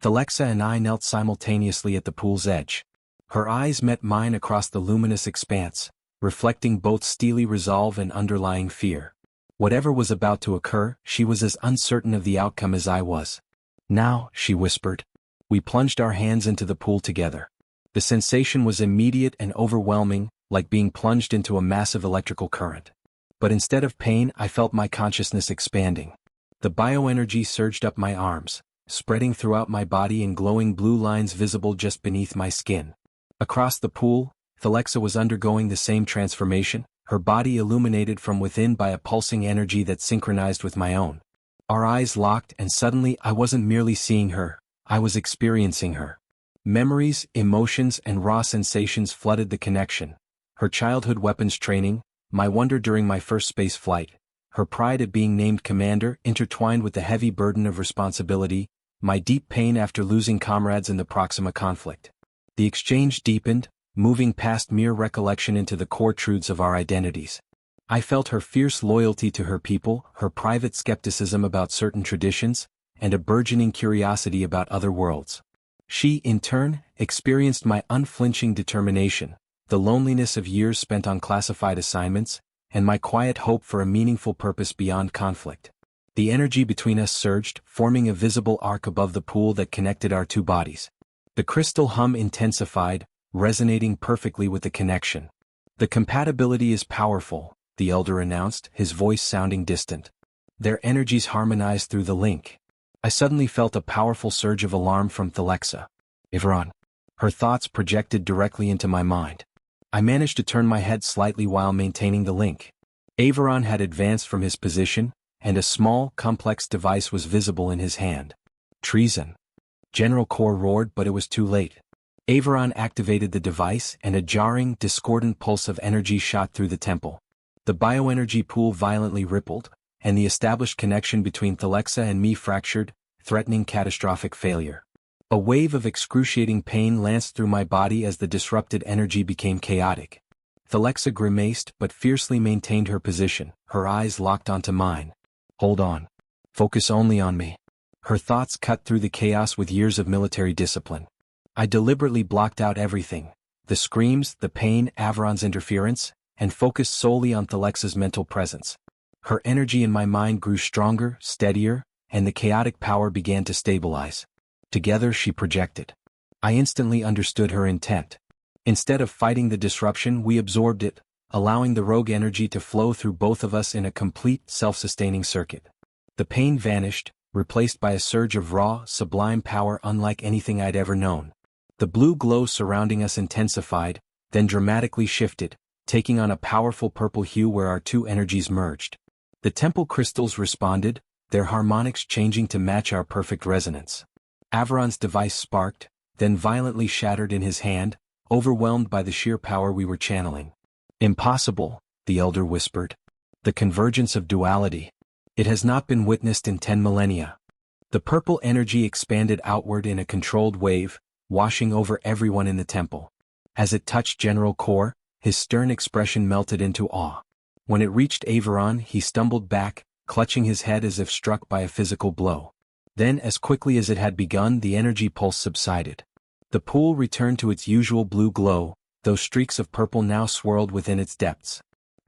Thelexa and I knelt simultaneously at the pool's edge. Her eyes met mine across the luminous expanse, reflecting both steely resolve and underlying fear. Whatever was about to occur, she was as uncertain of the outcome as I was. Now, she whispered. We plunged our hands into the pool together. The sensation was immediate and overwhelming, like being plunged into a massive electrical current. But instead of pain, I felt my consciousness expanding. The bioenergy surged up my arms, spreading throughout my body in glowing blue lines visible just beneath my skin. Across the pool, Thelexa was undergoing the same transformation, her body illuminated from within by a pulsing energy that synchronized with my own. Our eyes locked, and suddenly I wasn't merely seeing her, I was experiencing her. Memories, emotions, and raw sensations flooded the connection. Her childhood weapons training, my wonder during my first space flight, her pride at being named commander intertwined with the heavy burden of responsibility, my deep pain after losing comrades in the Proxima conflict. The exchange deepened, moving past mere recollection into the core truths of our identities. I felt her fierce loyalty to her people, her private skepticism about certain traditions, and a burgeoning curiosity about other worlds. She, in turn, experienced my unflinching determination, the loneliness of years spent on classified assignments, and my quiet hope for a meaningful purpose beyond conflict. The energy between us surged, forming a visible arc above the pool that connected our two bodies. The crystal hum intensified, resonating perfectly with the connection. The compatibility is powerful, the Elder announced, his voice sounding distant. Their energies harmonized through the link. I suddenly felt a powerful surge of alarm from Thelexa. Avaron. Her thoughts projected directly into my mind. I managed to turn my head slightly while maintaining the link. Avaron had advanced from his position, and a small, complex device was visible in his hand. Treason. General Core roared, but it was too late. Avaron activated the device, and a jarring, discordant pulse of energy shot through the temple. The bioenergy pool violently rippled, and the established connection between Thelexa and me fractured, threatening catastrophic failure. A wave of excruciating pain lanced through my body as the disrupted energy became chaotic. Thelexa grimaced but fiercely maintained her position, her eyes locked onto mine. Hold on. Focus only on me. Her thoughts cut through the chaos with years of military discipline. I deliberately blocked out everything, the screams, the pain, Avaron's interference, and focused solely on Thelexa's mental presence. Her energy in my mind grew stronger, steadier, and the chaotic power began to stabilize. Together she projected. I instantly understood her intent. Instead of fighting the disruption, we absorbed it, allowing the rogue energy to flow through both of us in a complete, self-sustaining circuit. The pain vanished, replaced by a surge of raw, sublime power unlike anything I'd ever known. The blue glow surrounding us intensified, then dramatically shifted, taking on a powerful purple hue where our two energies merged. The temple crystals responded, their harmonics changing to match our perfect resonance. Avaron's device sparked, then violently shattered in his hand, overwhelmed by the sheer power we were channeling. Impossible, the Elder whispered. The convergence of duality. It has not been witnessed in 10 millennia. The purple energy expanded outward in a controlled wave, washing over everyone in the temple. As it touched General Core, his stern expression melted into awe. When it reached Avaron, he stumbled back, clutching his head as if struck by a physical blow. Then, as quickly as it had begun, the energy pulse subsided. The pool returned to its usual blue glow, though streaks of purple now swirled within its depths.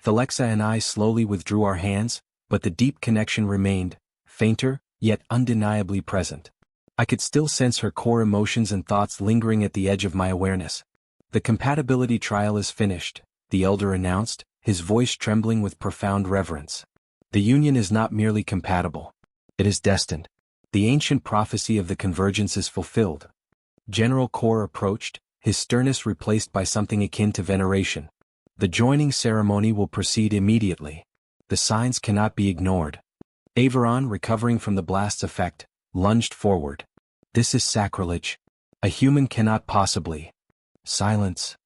Thelexa and I slowly withdrew our hands, but the deep connection remained, fainter, yet undeniably present. I could still sense her core emotions and thoughts lingering at the edge of my awareness. The compatibility trial is finished, the Elder announced, his voice trembling with profound reverence. The union is not merely compatible. It is destined. The ancient prophecy of the convergence is fulfilled. General Core approached, his sternness replaced by something akin to veneration. The joining ceremony will proceed immediately. The signs cannot be ignored. Avaron, recovering from the blast's effect, lunged forward. This is sacrilege. A human cannot possibly. Silence.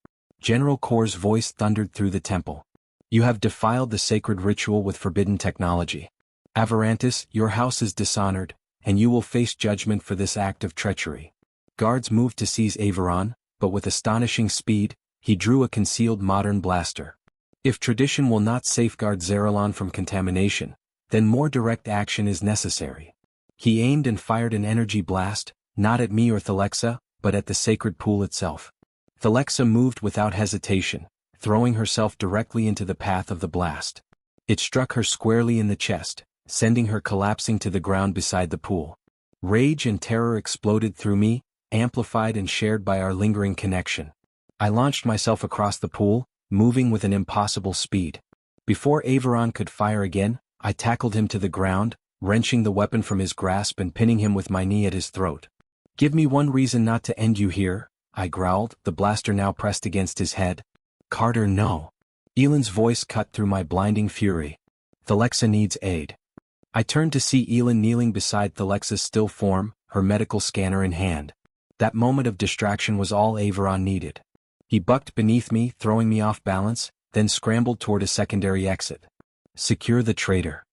General Core's voice thundered through the temple. You have defiled the sacred ritual with forbidden technology. Avarantis, your house is dishonored, and you will face judgment for this act of treachery. Guards moved to seize Avaron, but with astonishing speed, he drew a concealed modern blaster. If tradition will not safeguard Zarolon from contamination, then more direct action is necessary. He aimed and fired an energy blast, not at me or Thelexa, but at the sacred pool itself. Thelexa moved without hesitation, throwing herself directly into the path of the blast. It struck her squarely in the chest, sending her collapsing to the ground beside the pool. Rage and terror exploded through me, amplified and shared by our lingering connection. I launched myself across the pool, moving with an impossible speed. Before Avaron could fire again, I tackled him to the ground, wrenching the weapon from his grasp and pinning him with my knee at his throat. Give me one reason not to end you here, I growled, the blaster now pressed against his head. Carter, no. Elan's voice cut through my blinding fury. Thelexa needs aid. I turned to see Elan kneeling beside Thelexa's still form, her medical scanner in hand. That moment of distraction was all Avaron needed. He bucked beneath me, throwing me off balance, then scrambled toward a secondary exit. Secure the traitor.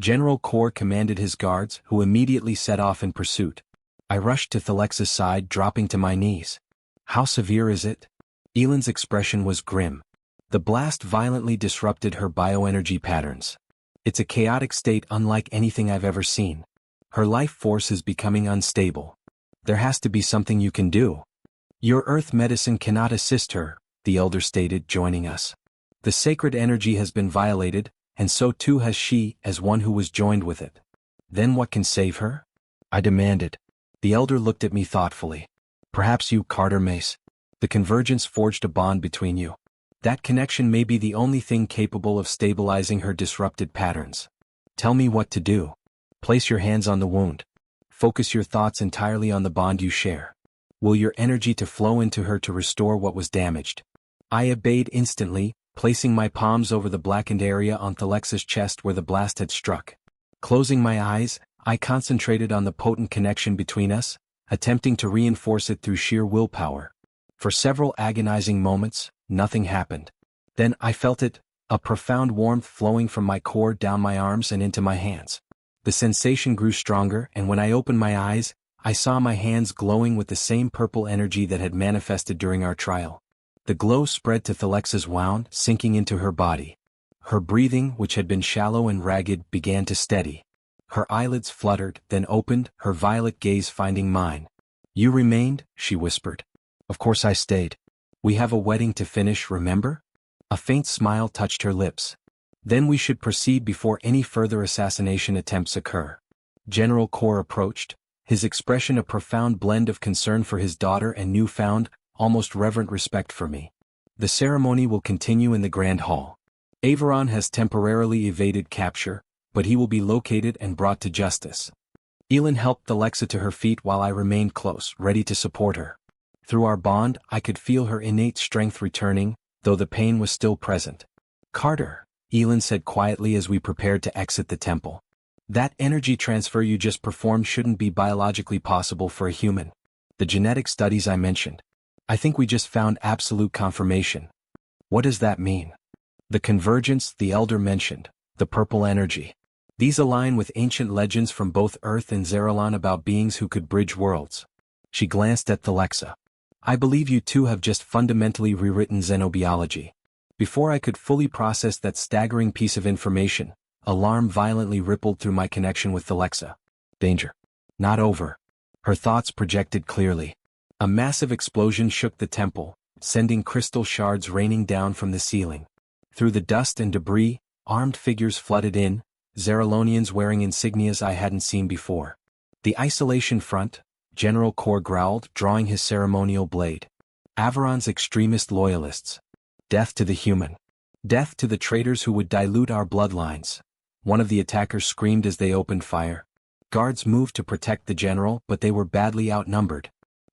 General Core commanded his guards, who immediately set off in pursuit. I rushed to Thelexa's side, dropping to my knees. How severe is it? Elan's expression was grim. The blast violently disrupted her bioenergy patterns. It's a chaotic state unlike anything I've ever seen. Her life force is becoming unstable. There has to be something you can do. Your earth medicine cannot assist her, the Elder stated, joining us. The sacred energy has been violated, and so too has she, as one who was joined with it. Then what can save her? I demanded. The Elder looked at me thoughtfully. Perhaps you, Carter Mace. The convergence forged a bond between you. That connection may be the only thing capable of stabilizing her disrupted patterns. Tell me what to do. Place your hands on the wound. Focus your thoughts entirely on the bond you share. Will your energy to flow into her to restore what was damaged? I obeyed instantly, placing my palms over the blackened area on Thelexa's chest where the blast had struck. Closing my eyes, I concentrated on the potent connection between us, attempting to reinforce it through sheer willpower. For several agonizing moments, nothing happened. Then I felt it, a profound warmth flowing from my core down my arms and into my hands. The sensation grew stronger, and when I opened my eyes, I saw my hands glowing with the same purple energy that had manifested during our trial. The glow spread to Thelexa's wound, sinking into her body. Her breathing, which had been shallow and ragged, began to steady. Her eyelids fluttered, then opened, her violet gaze finding mine. "You remained," she whispered. "Of course I stayed. We have a wedding to finish, remember?" A faint smile touched her lips. "Then we should proceed before any further assassination attempts occur." General Core approached, his expression a profound blend of concern for his daughter and newfound, almost reverent respect for me. "The ceremony will continue in the Grand Hall. Avaron has temporarily evaded capture, but he will be located and brought to justice." Elin helped Thelexa to her feet while I remained close, ready to support her. Through our bond, I could feel her innate strength returning, though the pain was still present. "Carter," Elin said quietly as we prepared to exit the temple. "That energy transfer you just performed shouldn't be biologically possible for a human. The genetic studies I mentioned. I think we just found absolute confirmation." "What does that mean?" "The convergence the Elder mentioned, the purple energy. These align with ancient legends from both Earth and Zarolon about beings who could bridge worlds." She glanced at Thelexa. "I believe you two have just fundamentally rewritten xenobiology." Before I could fully process that staggering piece of information, alarm violently rippled through my connection with Thelexa. "Danger. Not over." Her thoughts projected clearly. A massive explosion shook the temple, sending crystal shards raining down from the ceiling. Through the dust and debris, armed figures flooded in, Zarolonians wearing insignias I hadn't seen before. "The isolation front," General Core growled, drawing his ceremonial blade. "Avaron's extremist loyalists. Death to the human. Death to the traitors who would dilute our bloodlines." One of the attackers screamed as they opened fire. Guards moved to protect the general, but they were badly outnumbered.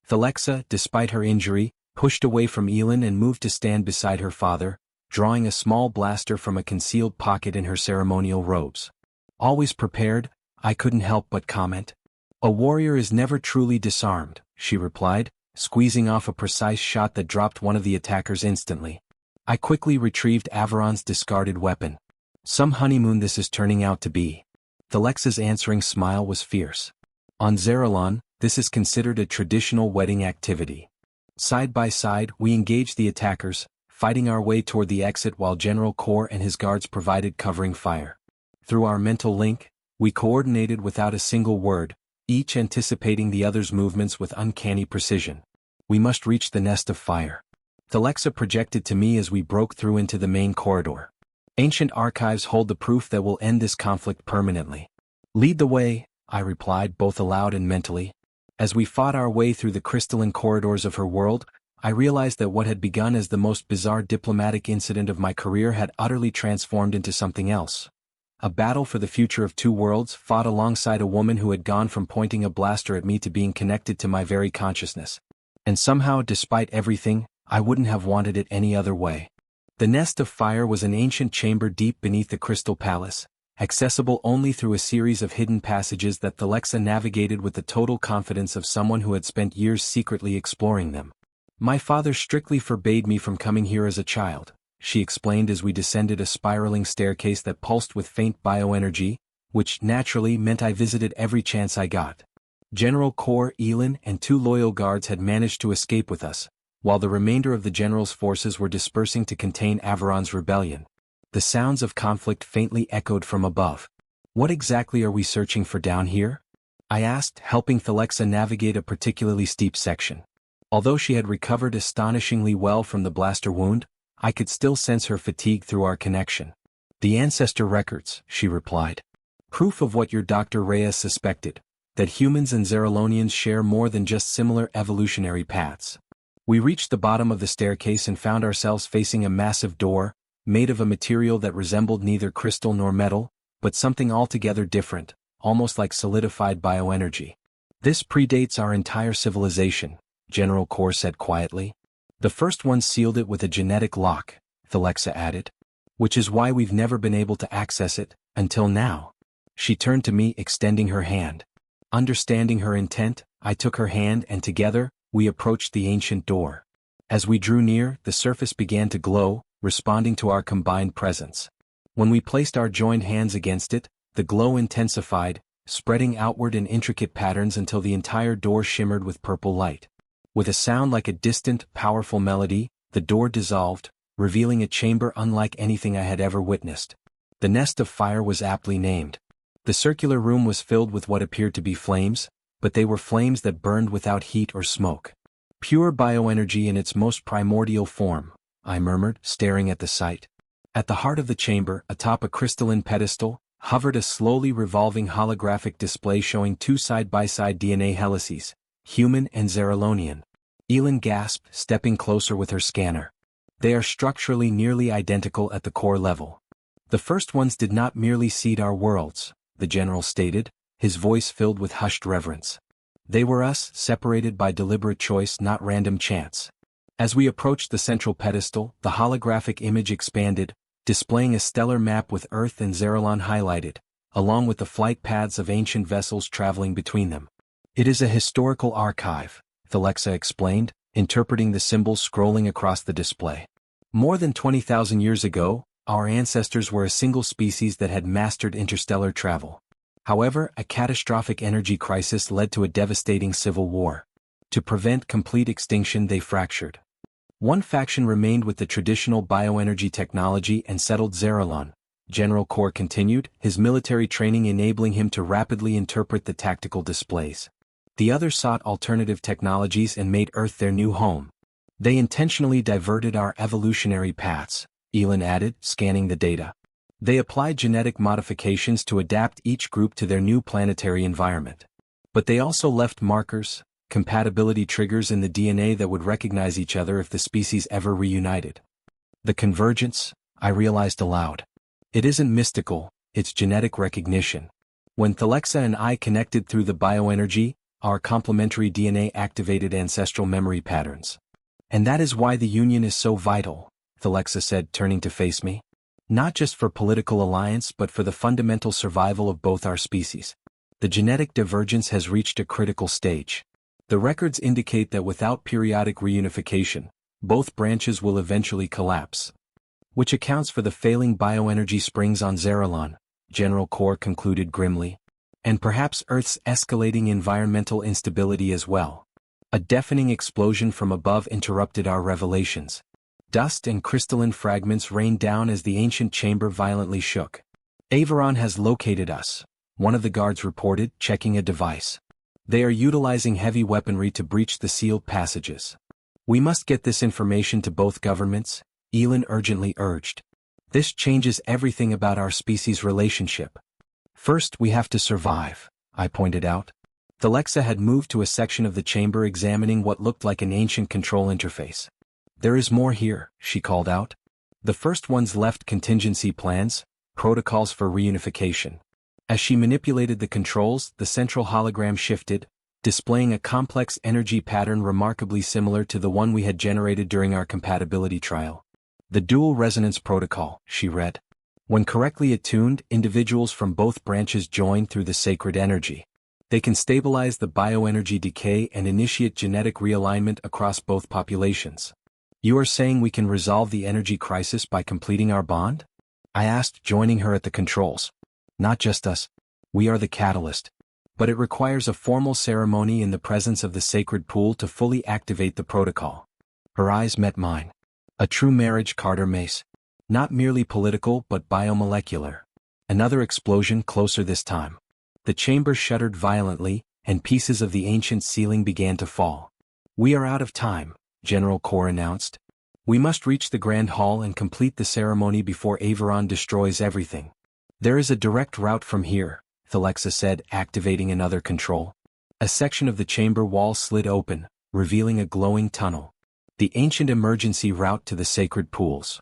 Thelexa, despite her injury, pushed away from Elin and moved to stand beside her father, drawing a small blaster from a concealed pocket in her ceremonial robes. "Always prepared," I couldn't help but comment. "A warrior is never truly disarmed," she replied, squeezing off a precise shot that dropped one of the attackers instantly. I quickly retrieved Avaron's discarded weapon. "Some honeymoon this is turning out to be." Thelexa's answering smile was fierce. "On Zarolon, this is considered a traditional wedding activity." Side by side, we engaged the attackers, fighting our way toward the exit while General Core and his guards provided covering fire. Through our mental link, we coordinated without a single word, each anticipating the other's movements with uncanny precision. "We must reach the nest of fire," Thelexa projected to me as we broke through into the main corridor. "Ancient archives hold the proof that will end this conflict permanently." "Lead the way," I replied both aloud and mentally. As we fought our way through the crystalline corridors of her world, I realized that what had begun as the most bizarre diplomatic incident of my career had utterly transformed into something else. A battle for the future of two worlds fought alongside a woman who had gone from pointing a blaster at me to being connected to my very consciousness. And somehow, despite everything, I wouldn't have wanted it any other way. The Nest of Fire was an ancient chamber deep beneath the Crystal Palace, accessible only through a series of hidden passages that Thelexa navigated with the total confidence of someone who had spent years secretly exploring them. "My father strictly forbade me from coming here as a child," she explained as we descended a spiraling staircase that pulsed with faint bioenergy, which naturally meant I visited every chance I got. General Core, Elin, and 2 loyal guards had managed to escape with us, while the remainder of the general's forces were dispersing to contain Avaron's rebellion. The sounds of conflict faintly echoed from above. "What exactly are we searching for down here?" I asked, helping Thelexa navigate a particularly steep section. Although she had recovered astonishingly well from the blaster wound, I could still sense her fatigue through our connection. "The ancestor records," she replied. "Proof of what your Dr. Reyes suspected, that humans and Zarolonians share more than just similar evolutionary paths. We reached the bottom of the staircase and found ourselves facing a massive door, made of a material that resembled neither crystal nor metal, but something altogether different, almost like solidified bioenergy. This predates our entire civilization, General Core said quietly. The first ones sealed it with a genetic lock, Thelexa added. Which is why we've never been able to access it, until now. She turned to me, extending her hand. Understanding her intent, I took her hand and together, we approached the ancient door. As we drew near, the surface began to glow, responding to our combined presence. When we placed our joined hands against it, the glow intensified, spreading outward in intricate patterns until the entire door shimmered with purple light. With a sound like a distant, powerful melody, the door dissolved, revealing a chamber unlike anything I had ever witnessed. The nest of fire was aptly named. The circular room was filled with what appeared to be flames, but they were flames that burned without heat or smoke. Pure bioenergy in its most primordial form, I murmured, staring at the sight. At the heart of the chamber, atop a crystalline pedestal, hovered a slowly revolving holographic display showing two side-by-side DNA helices, human and Zarolonian. Elin gasped, stepping closer with her scanner. They are structurally nearly identical at the core level. The first ones did not merely seed our worlds, the general stated, his voice filled with hushed reverence. They were us, separated by deliberate choice, not random chance. As we approached the central pedestal, the holographic image expanded, displaying a stellar map with Earth and Zarolon highlighted, along with the flight paths of ancient vessels traveling between them. It is a historical archive, Thelexa explained, interpreting the symbols scrolling across the display. More than 20,000 years ago, our ancestors were a single species that had mastered interstellar travel. However, a catastrophic energy crisis led to a devastating civil war. To prevent complete extinction, they fractured. One faction remained with the traditional bioenergy technology and settled Zarolon, General Core continued, his military training enabling him to rapidly interpret the tactical displays. The other sought alternative technologies and made Earth their new home. They intentionally diverted our evolutionary paths, Elin added, scanning the data. They applied genetic modifications to adapt each group to their new planetary environment. But they also left markers, compatibility triggers in the DNA that would recognize each other if the species ever reunited. The convergence, I realized aloud. It isn't mystical, it's genetic recognition. When Thelexa and I connected through the bioenergy, our complementary DNA activated ancestral memory patterns. And that is why the union is so vital, Thelexa said, turning to face me. Not just for political alliance but for the fundamental survival of both our species. The genetic divergence has reached a critical stage. The records indicate that without periodic reunification, both branches will eventually collapse. Which accounts for the failing bioenergy springs on Zarolon, General Core concluded grimly. And perhaps Earth's escalating environmental instability as well. A deafening explosion from above interrupted our revelations. Dust and crystalline fragments rained down as the ancient chamber violently shook. Avaron has located us, one of the guards reported, checking a device. They are utilizing heavy weaponry to breach the sealed passages. We must get this information to both governments, Elin urgently urged. This changes everything about our species' relationship. First, we have to survive, I pointed out. Thelexa had moved to a section of the chamber examining what looked like an ancient control interface. There is more here, she called out. The first ones left contingency plans, protocols for reunification. As she manipulated the controls, the central hologram shifted, displaying a complex energy pattern remarkably similar to the one we had generated during our compatibility trial. The dual resonance protocol, she read. When correctly attuned, individuals from both branches join through the sacred energy. They can stabilize the bioenergy decay and initiate genetic realignment across both populations. You are saying we can resolve the energy crisis by completing our bond? I asked, joining her at the controls. Not just us. We are the catalyst. But it requires a formal ceremony in the presence of the sacred pool to fully activate the protocol. Her eyes met mine. A true marriage, Carter Mace. Not merely political but biomolecular. Another explosion closer this time. The chamber shuddered violently, and pieces of the ancient ceiling began to fall. We are out of time, General Core announced. We must reach the Grand Hall and complete the ceremony before Avaron destroys everything. There is a direct route from here, Thelexa said, activating another control. A section of the chamber wall slid open, revealing a glowing tunnel. the ancient emergency route to the sacred pools.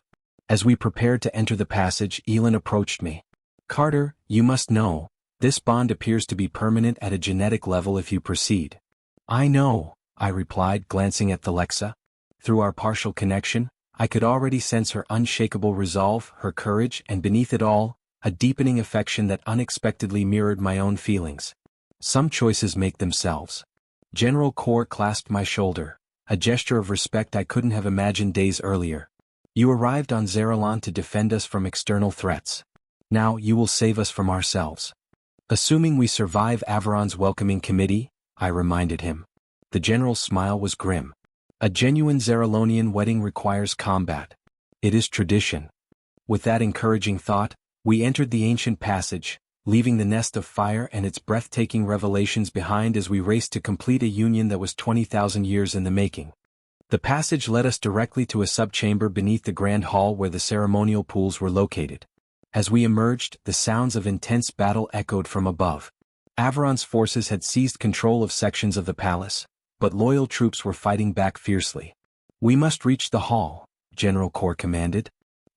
As we prepared to enter the passage, Elin approached me. Carter, you must know, this bond appears to be permanent at a genetic level if you proceed. I know, I replied, glancing at Thelexa. Through our partial connection, I could already sense her unshakable resolve, her courage, and beneath it all, a deepening affection that unexpectedly mirrored my own feelings. Some choices make themselves. General Core clasped my shoulder, a gesture of respect I couldn't have imagined days earlier. You arrived on Zarolon to defend us from external threats. Now you will save us from ourselves. Assuming we survive Avaron's welcoming committee, I reminded him. The general's smile was grim. A genuine Zarolonian wedding requires combat. It is tradition. With that encouraging thought, we entered the ancient passage, leaving the nest of fire and its breathtaking revelations behind as we raced to complete a union that was 20,000 years in the making. The passage led us directly to a subchamber beneath the grand hall where the ceremonial pools were located. As we emerged, the sounds of intense battle echoed from above. Avaron's forces had seized control of sections of the palace, but loyal troops were fighting back fiercely. We must reach the hall, General Core commanded.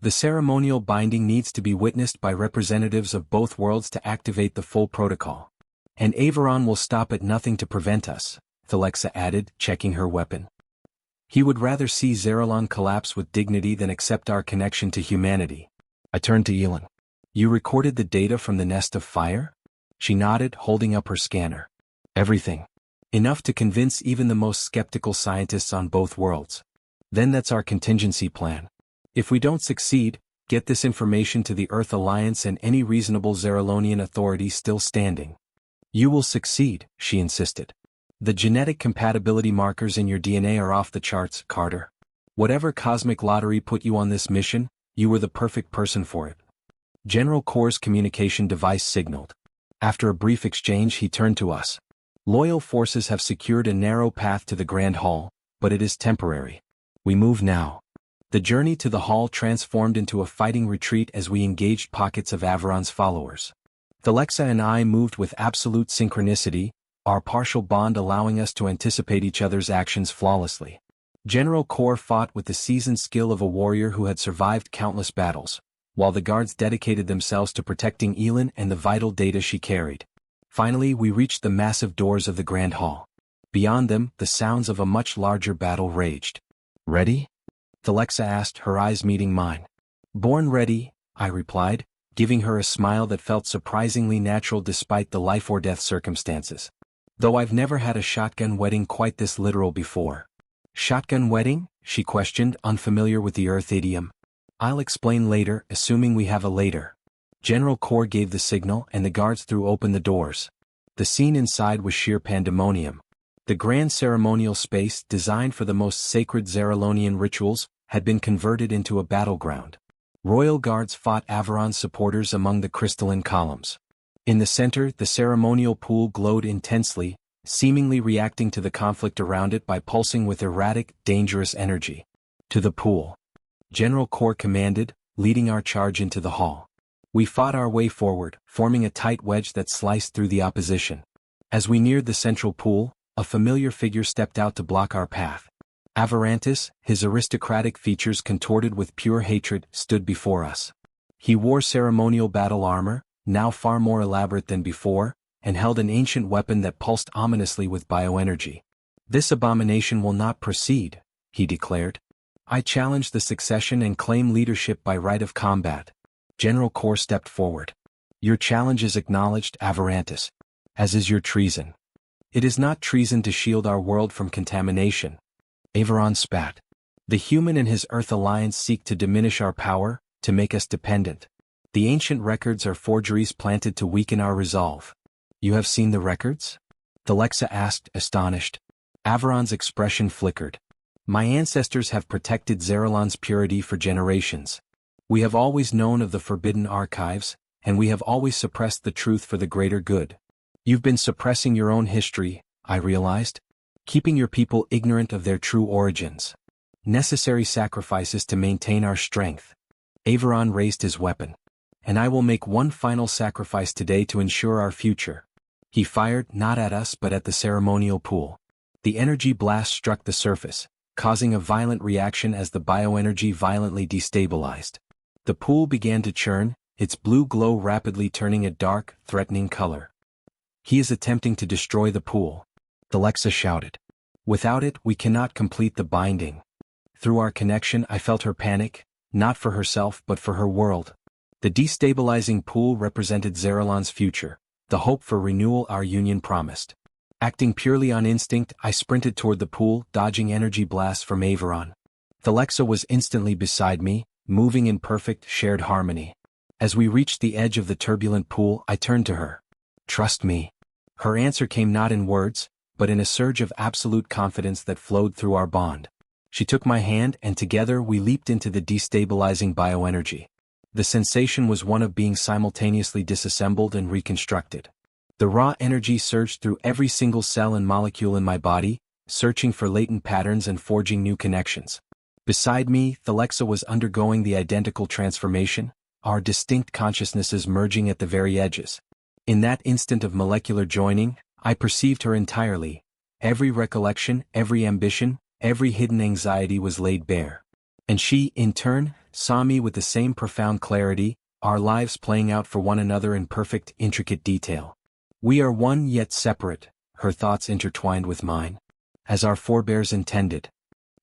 The ceremonial binding needs to be witnessed by representatives of both worlds to activate the full protocol. And Avaron will stop at nothing to prevent us, Thelexa added, checking her weapon. He would rather see Zarolon collapse with dignity than accept our connection to humanity. I turned to Elin. You recorded the data from the nest of fire? She nodded, holding up her scanner. Everything. Enough to convince even the most skeptical scientists on both worlds. Then that's our contingency plan. If we don't succeed, get this information to the Earth Alliance and any reasonable Zarolonian authority still standing. You will succeed, she insisted. The genetic compatibility markers in your DNA are off the charts, Carter. Whatever cosmic lottery put you on this mission, you were the perfect person for it. General Core's communication device signaled. After a brief exchange, he turned to us. Loyal forces have secured a narrow path to the Grand Hall, but it is temporary. We move now. The journey to the hall transformed into a fighting retreat as we engaged pockets of Avaron's followers. Thelexa and I moved with absolute synchronicity, our partial bond allowing us to anticipate each other's actions flawlessly. General Core fought with the seasoned skill of a warrior who had survived countless battles, while the guards dedicated themselves to protecting Elin and the vital data she carried. Finally, we reached the massive doors of the Grand Hall. Beyond them, the sounds of a much larger battle raged. Ready? Thelexa asked, her eyes meeting mine. Born ready, I replied, giving her a smile that felt surprisingly natural despite the life-or-death circumstances. Though I've never had a shotgun wedding quite this literal before. Shotgun wedding? She questioned, unfamiliar with the Earth idiom. I'll explain later, assuming we have a later. General Core gave the signal and the guards threw open the doors. The scene inside was sheer pandemonium. The grand ceremonial space, designed for the most sacred Zarolonian rituals, had been converted into a battleground. Royal guards fought Avaron's supporters among the crystalline columns. In the center, the ceremonial pool glowed intensely, seemingly reacting to the conflict around it by pulsing with erratic, dangerous energy. To the pool. General Core commanded, leading our charge into the hall. We fought our way forward, forming a tight wedge that sliced through the opposition. As we neared the central pool, a familiar figure stepped out to block our path. Avarantis, his aristocratic features contorted with pure hatred, stood before us. He wore ceremonial battle armor, now far more elaborate than before, and held an ancient weapon that pulsed ominously with bioenergy. This abomination will not proceed, he declared. I challenge the succession and claim leadership by right of combat. General Core stepped forward. Your challenge is acknowledged, Avarantis. As is your treason. It is not treason to shield our world from contamination. Avaron spat. The human and his Earth Alliance seek to diminish our power, to make us dependent. The ancient records are forgeries planted to weaken our resolve. You have seen the records? Thelexa asked, astonished. Avaron's expression flickered. My ancestors have protected Zarolon's purity for generations. We have always known of the forbidden archives, and we have always suppressed the truth for the greater good. You've been suppressing your own history, I realized. Keeping your people ignorant of their true origins. Necessary sacrifices to maintain our strength. Avaron raised his weapon. And I will make one final sacrifice today to ensure our future. He fired, not at us but at the ceremonial pool. The energy blast struck the surface, causing a violent reaction as the bioenergy violently destabilized. The pool began to churn, its blue glow rapidly turning a dark, threatening color. "He is attempting to destroy the pool," Thelexa shouted. "Without it, we cannot complete the binding." Through our connection, I felt her panic, not for herself but for her world. The destabilizing pool represented Zarolon's future, the hope for renewal our union promised. Acting purely on instinct, I sprinted toward the pool, dodging energy blasts from Avaron. Thelexa was instantly beside me, moving in perfect, shared harmony. As we reached the edge of the turbulent pool, I turned to her. "Trust me." Her answer came not in words, but in a surge of absolute confidence that flowed through our bond. She took my hand and together we leaped into the destabilizing bioenergy. The sensation was one of being simultaneously disassembled and reconstructed. The raw energy surged through every single cell and molecule in my body, searching for latent patterns and forging new connections. Beside me, Thelexa was undergoing the identical transformation, our distinct consciousnesses merging at the very edges. In that instant of molecular joining, I perceived her entirely. Every recollection, every ambition, every hidden anxiety was laid bare. And she, in turn, saw me with the same profound clarity, our lives playing out for one another in perfect, intricate detail. "We are one yet separate," her thoughts intertwined with mine. "As our forebears intended."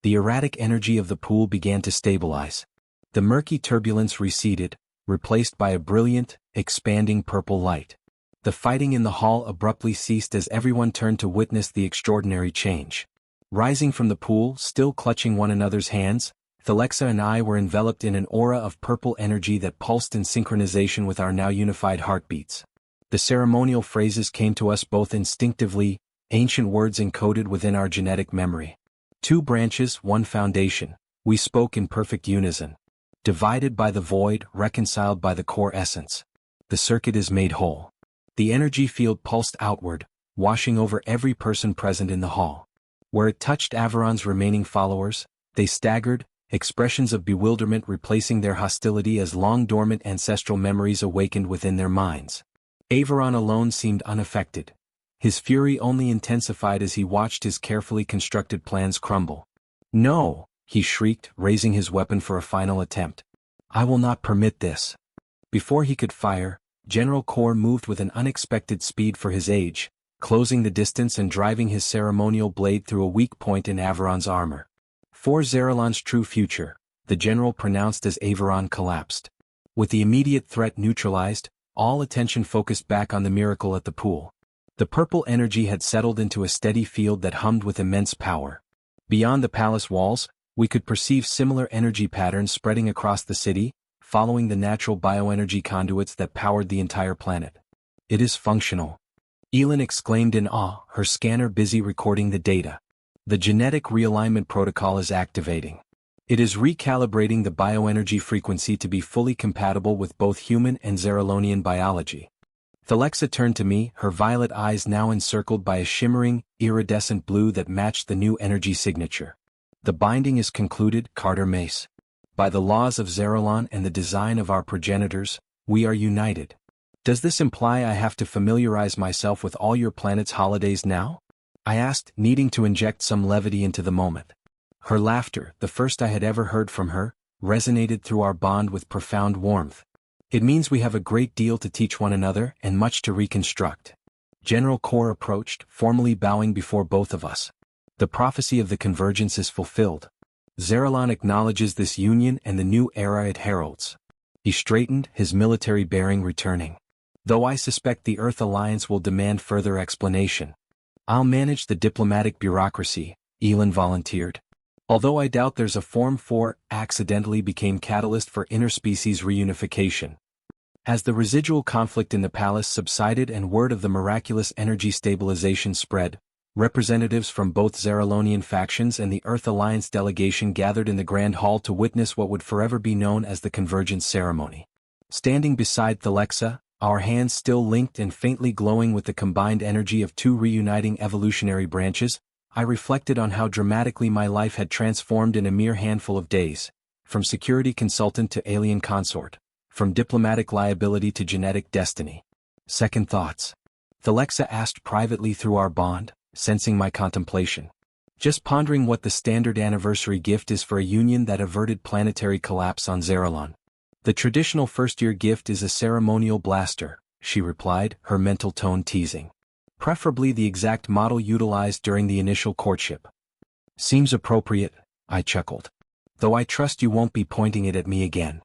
The erratic energy of the pool began to stabilize. The murky turbulence receded, replaced by a brilliant, expanding purple light. The fighting in the hall abruptly ceased as everyone turned to witness the extraordinary change. Rising from the pool, still clutching one another's hands, Thelexa and I were enveloped in an aura of purple energy that pulsed in synchronization with our now unified heartbeats. The ceremonial phrases came to us both instinctively, ancient words encoded within our genetic memory. Two branches, one foundation, we spoke in perfect unison. Divided by the void, reconciled by the core essence. The circuit is made whole. The energy field pulsed outward, washing over every person present in the hall. Where it touched Avaron's remaining followers, they staggered, expressions of bewilderment replacing their hostility as long-dormant ancestral memories awakened within their minds. Avaron alone seemed unaffected. His fury only intensified as he watched his carefully constructed plans crumble. "No!" he shrieked, raising his weapon for a final attempt. "I will not permit this." Before he could fire, General Core moved with an unexpected speed for his age, closing the distance and driving his ceremonial blade through a weak point in Avaron's armor. "For Zarolon's true future," the general pronounced as Avaron collapsed. With the immediate threat neutralized, all attention focused back on the miracle at the pool. The purple energy had settled into a steady field that hummed with immense power. Beyond the palace walls, we could perceive similar energy patterns spreading across the city, following the natural bioenergy conduits that powered the entire planet. "It is functional," Elin exclaimed in awe, her scanner busy recording the data. "The genetic realignment protocol is activating. It is recalibrating the bioenergy frequency to be fully compatible with both human and Zarolonian biology." Thelexa turned to me, her violet eyes now encircled by a shimmering, iridescent blue that matched the new energy signature. "The binding is concluded, Carter Mace. By the laws of Zarolon and the design of our progenitors, we are united. Does this imply I have to familiarize myself with all your planet's holidays now?" I asked, needing to inject some levity into the moment. Her laughter, the first I had ever heard from her, resonated through our bond with profound warmth. "It means we have a great deal to teach one another and much to reconstruct." General Core approached, formally bowing before both of us. "The prophecy of the convergence is fulfilled. Zarolon acknowledges this union and the new era it heralds." He straightened, his military bearing returning. "Though I suspect the Earth Alliance will demand further explanation. I'll manage the diplomatic bureaucracy," Elin volunteered. "Although I doubt there's a Form 4 accidentally became catalyst for interspecies reunification." As the residual conflict in the palace subsided and word of the miraculous energy stabilization spread, representatives from both Zarolonian factions and the Earth Alliance delegation gathered in the Grand Hall to witness what would forever be known as the Convergence ceremony. Standing beside Thelexa, our hands still linked and faintly glowing with the combined energy of two reuniting evolutionary branches, I reflected on how dramatically my life had transformed in a mere handful of days, from security consultant to alien consort, from diplomatic liability to genetic destiny. "Second thoughts?" Thelexa asked privately through our bond, sensing my contemplation. Just pondering what the standard anniversary gift is for a union that averted planetary collapse on Zarolon. The traditional first-year gift is a ceremonial blaster, she replied, her mental tone teasing. Preferably the exact model utilized during the initial courtship. Seems appropriate, I chuckled. Though I trust you won't be pointing it at me again.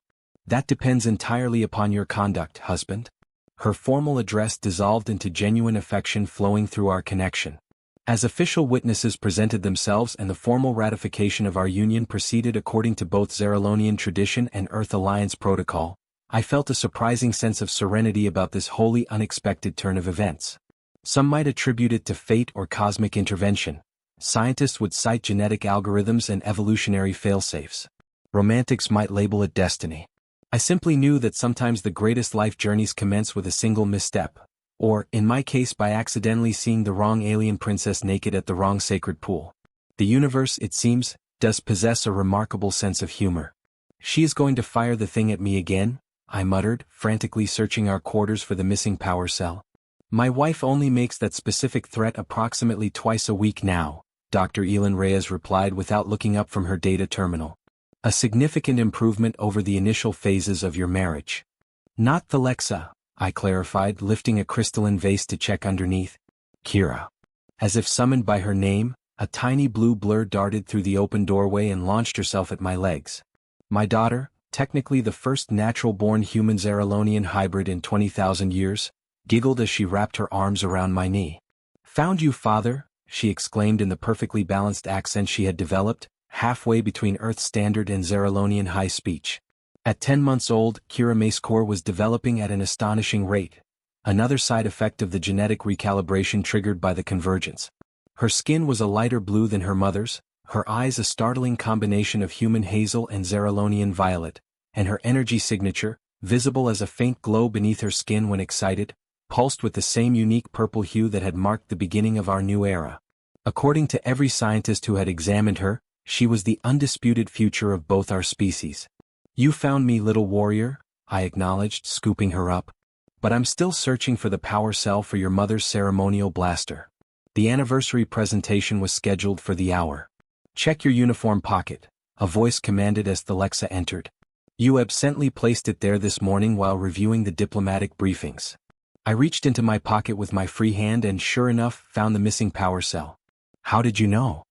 That depends entirely upon your conduct, husband. Her formal address dissolved into genuine affection flowing through our connection. As official witnesses presented themselves and the formal ratification of our union proceeded according to both Zarolonian tradition and Earth Alliance protocol, I felt a surprising sense of serenity about this wholly unexpected turn of events. Some might attribute it to fate or cosmic intervention. Scientists would cite genetic algorithms and evolutionary failsafes. Romantics might label it destiny. I simply knew that sometimes the greatest life journeys commence with a single misstep. Or, in my case, by accidentally seeing the wrong alien princess naked at the wrong sacred pool. The universe, it seems, does possess a remarkable sense of humor. She is going to fire the thing at me again, I muttered, frantically searching our quarters for the missing power cell. My wife only makes that specific threat approximately twice a week now, Dr. Elin Reyes replied without looking up from her data terminal. A significant improvement over the initial phases of your marriage. Not Thelexa, I clarified, lifting a crystalline vase to check underneath. Kira. As if summoned by her name, a tiny blue blur darted through the open doorway and launched herself at my legs. My daughter, technically the first natural-born human Zarolonian hybrid in 20,000 years, giggled as she wrapped her arms around my knee. Found you, father, she exclaimed in the perfectly balanced accent she had developed, halfway between Earth Standard and Zarolonian high speech. At 10 months old, Carter Mace core was developing at an astonishing rate, another side effect of the genetic recalibration triggered by the convergence. Her skin was a lighter blue than her mother's, her eyes a startling combination of human hazel and Zarolonian violet, and her energy signature, visible as a faint glow beneath her skin when excited, pulsed with the same unique purple hue that had marked the beginning of our new era. According to every scientist who had examined her, she was the undisputed future of both our species. You found me, little warrior, I acknowledged, scooping her up. But I'm still searching for the power cell for your mother's ceremonial blaster. The anniversary presentation was scheduled for the hour. Check your uniform pocket, a voice commanded as Thelexa entered. You absently placed it there this morning while reviewing the diplomatic briefings. I reached into my pocket with my free hand and sure enough found the missing power cell. How did you know?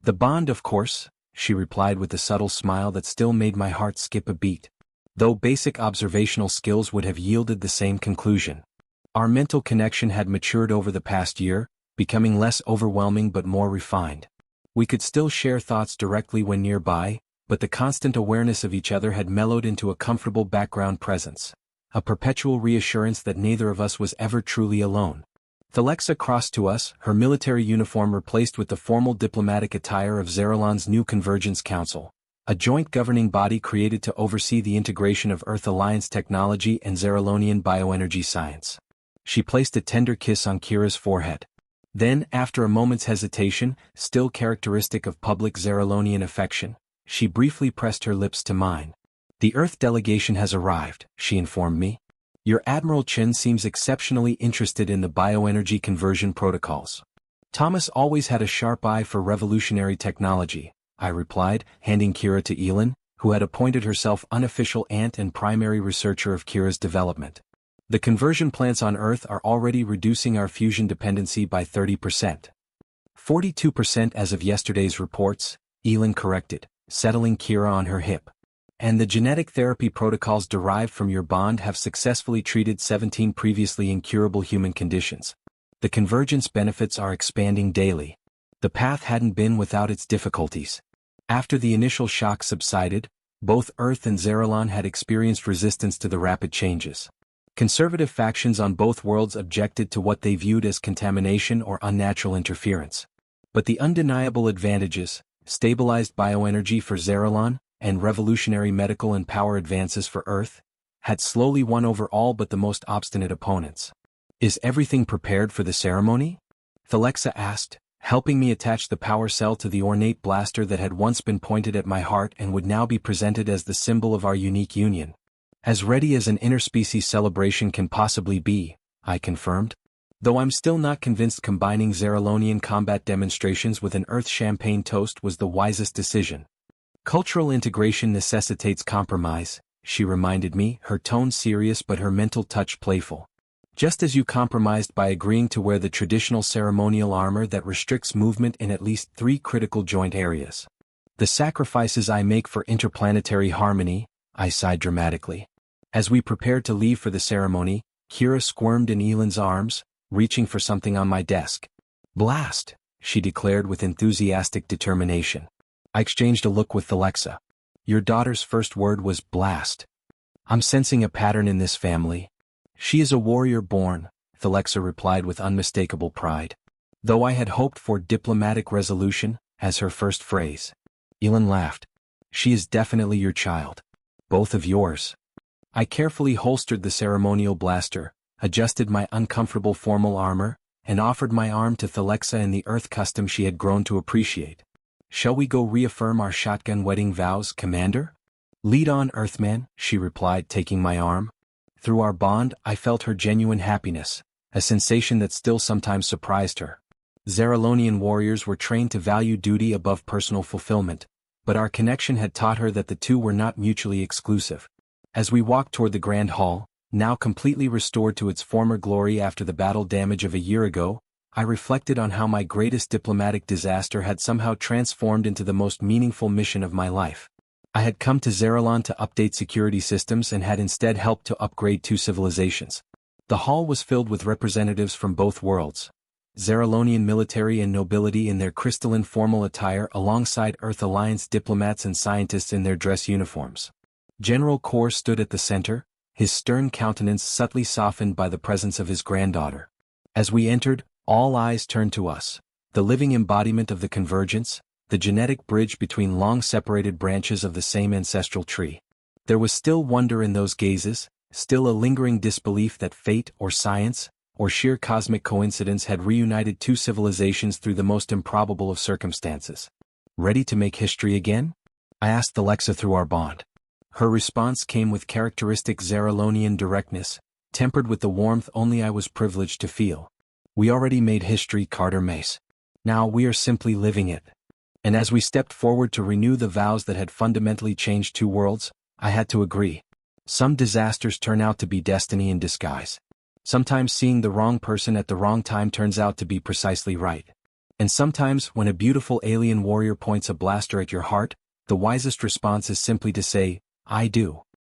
The bond, of course, she replied with a subtle smile that still made my heart skip a beat. Though basic observational skills would have yielded the same conclusion. Our mental connection had matured over the past year, becoming less overwhelming but more refined. We could still share thoughts directly when nearby, but the constant awareness of each other had mellowed into a comfortable background presence, a perpetual reassurance that neither of us was ever truly alone. Thelexa crossed to us, her military uniform replaced with the formal diplomatic attire of Zarolon's new Convergence Council, a joint governing body created to oversee the integration of Earth Alliance technology and Zarolonian bioenergy science. She placed a tender kiss on Kira's forehead. Then, after a moment's hesitation, still characteristic of public Zarolonian affection, she briefly pressed her lips to mine. The Earth delegation has arrived, she informed me. Your Admiral Chen seems exceptionally interested in the bioenergy conversion protocols. Thomas always had a sharp eye for revolutionary technology, I replied, handing Kira to Elin, who had appointed herself unofficial aunt and primary researcher of Kira's development. The conversion plants on Earth are already reducing our fusion dependency by 30%. 42% as of yesterday's reports, Elin corrected, settling Kira on her hip. And the genetic therapy protocols derived from your bond have successfully treated 17 previously incurable human conditions. The convergence benefits are expanding daily. The path hadn't been without its difficulties. After the initial shock subsided, both Earth and Zarolon had experienced resistance to the rapid changes. Conservative factions on both worlds objected to what they viewed as contamination or unnatural interference. But the undeniable advantages, stabilized bioenergy for Zarolon, and revolutionary medical and power advances for Earth, had slowly won over all but the most obstinate opponents. Is everything prepared for the ceremony? Thelexa asked, helping me attach the power cell to the ornate blaster that had once been pointed at my heart and would now be presented as the symbol of our unique union. As ready as an interspecies celebration can possibly be, I confirmed. Though I'm still not convinced combining Zarolonian combat demonstrations with an Earth champagne toast was the wisest decision. Cultural integration necessitates compromise, she reminded me, her tone serious but her mental touch playful. Just as you compromised by agreeing to wear the traditional ceremonial armor that restricts movement in at least 3 critical joint areas. The sacrifices I make for interplanetary harmony, I sighed dramatically. As we prepared to leave for the ceremony, Kira squirmed in Elend's arms, reaching for something on my desk. "Blast," she declared with enthusiastic determination. I exchanged a look with Thelexa. "Your daughter's first word was blast. I'm sensing a pattern in this family." "She is a warrior born," Thelexa replied with unmistakable pride. Though I had hoped for diplomatic resolution, as her first phrase. Elend laughed. "She is definitely your child. Both of yours." I carefully holstered the ceremonial blaster, adjusted my uncomfortable formal armor, and offered my arm to Thelexa in the Earth custom she had grown to appreciate. "Shall we go reaffirm our shotgun wedding vows, Commander?" "Lead on, Earthman," she replied, taking my arm. Through our bond, I felt her genuine happiness, a sensation that still sometimes surprised her. Zarolonian warriors were trained to value duty above personal fulfillment, but our connection had taught her that the two were not mutually exclusive. As we walked toward the Grand Hall, now completely restored to its former glory after the battle damage of a year ago, I reflected on how my greatest diplomatic disaster had somehow transformed into the most meaningful mission of my life. I had come to Zarolon to update security systems and had instead helped to upgrade 2 civilizations. The hall was filled with representatives from both worlds. Zarolonian military and nobility in their crystalline formal attire alongside Earth Alliance diplomats and scientists in their dress uniforms. General Core stood at the center, his stern countenance subtly softened by the presence of his granddaughter. As we entered, all eyes turned to us, the living embodiment of the convergence, the genetic bridge between long-separated branches of the same ancestral tree. There was still wonder in those gazes, still a lingering disbelief that fate or science, or sheer cosmic coincidence had reunited 2 civilizations through the most improbable of circumstances. "Ready to make history again?" I asked Thelexa through our bond. Her response came with characteristic Zarolonian directness, tempered with the warmth only I was privileged to feel. "We already made history, Carter Mace. Now we are simply living it." And as we stepped forward to renew the vows that had fundamentally changed 2 worlds, I had to agree. Some disasters turn out to be destiny in disguise. Sometimes seeing the wrong person at the wrong time turns out to be precisely right. And sometimes when a beautiful alien warrior points a blaster at your heart, the wisest response is simply to say, "I do."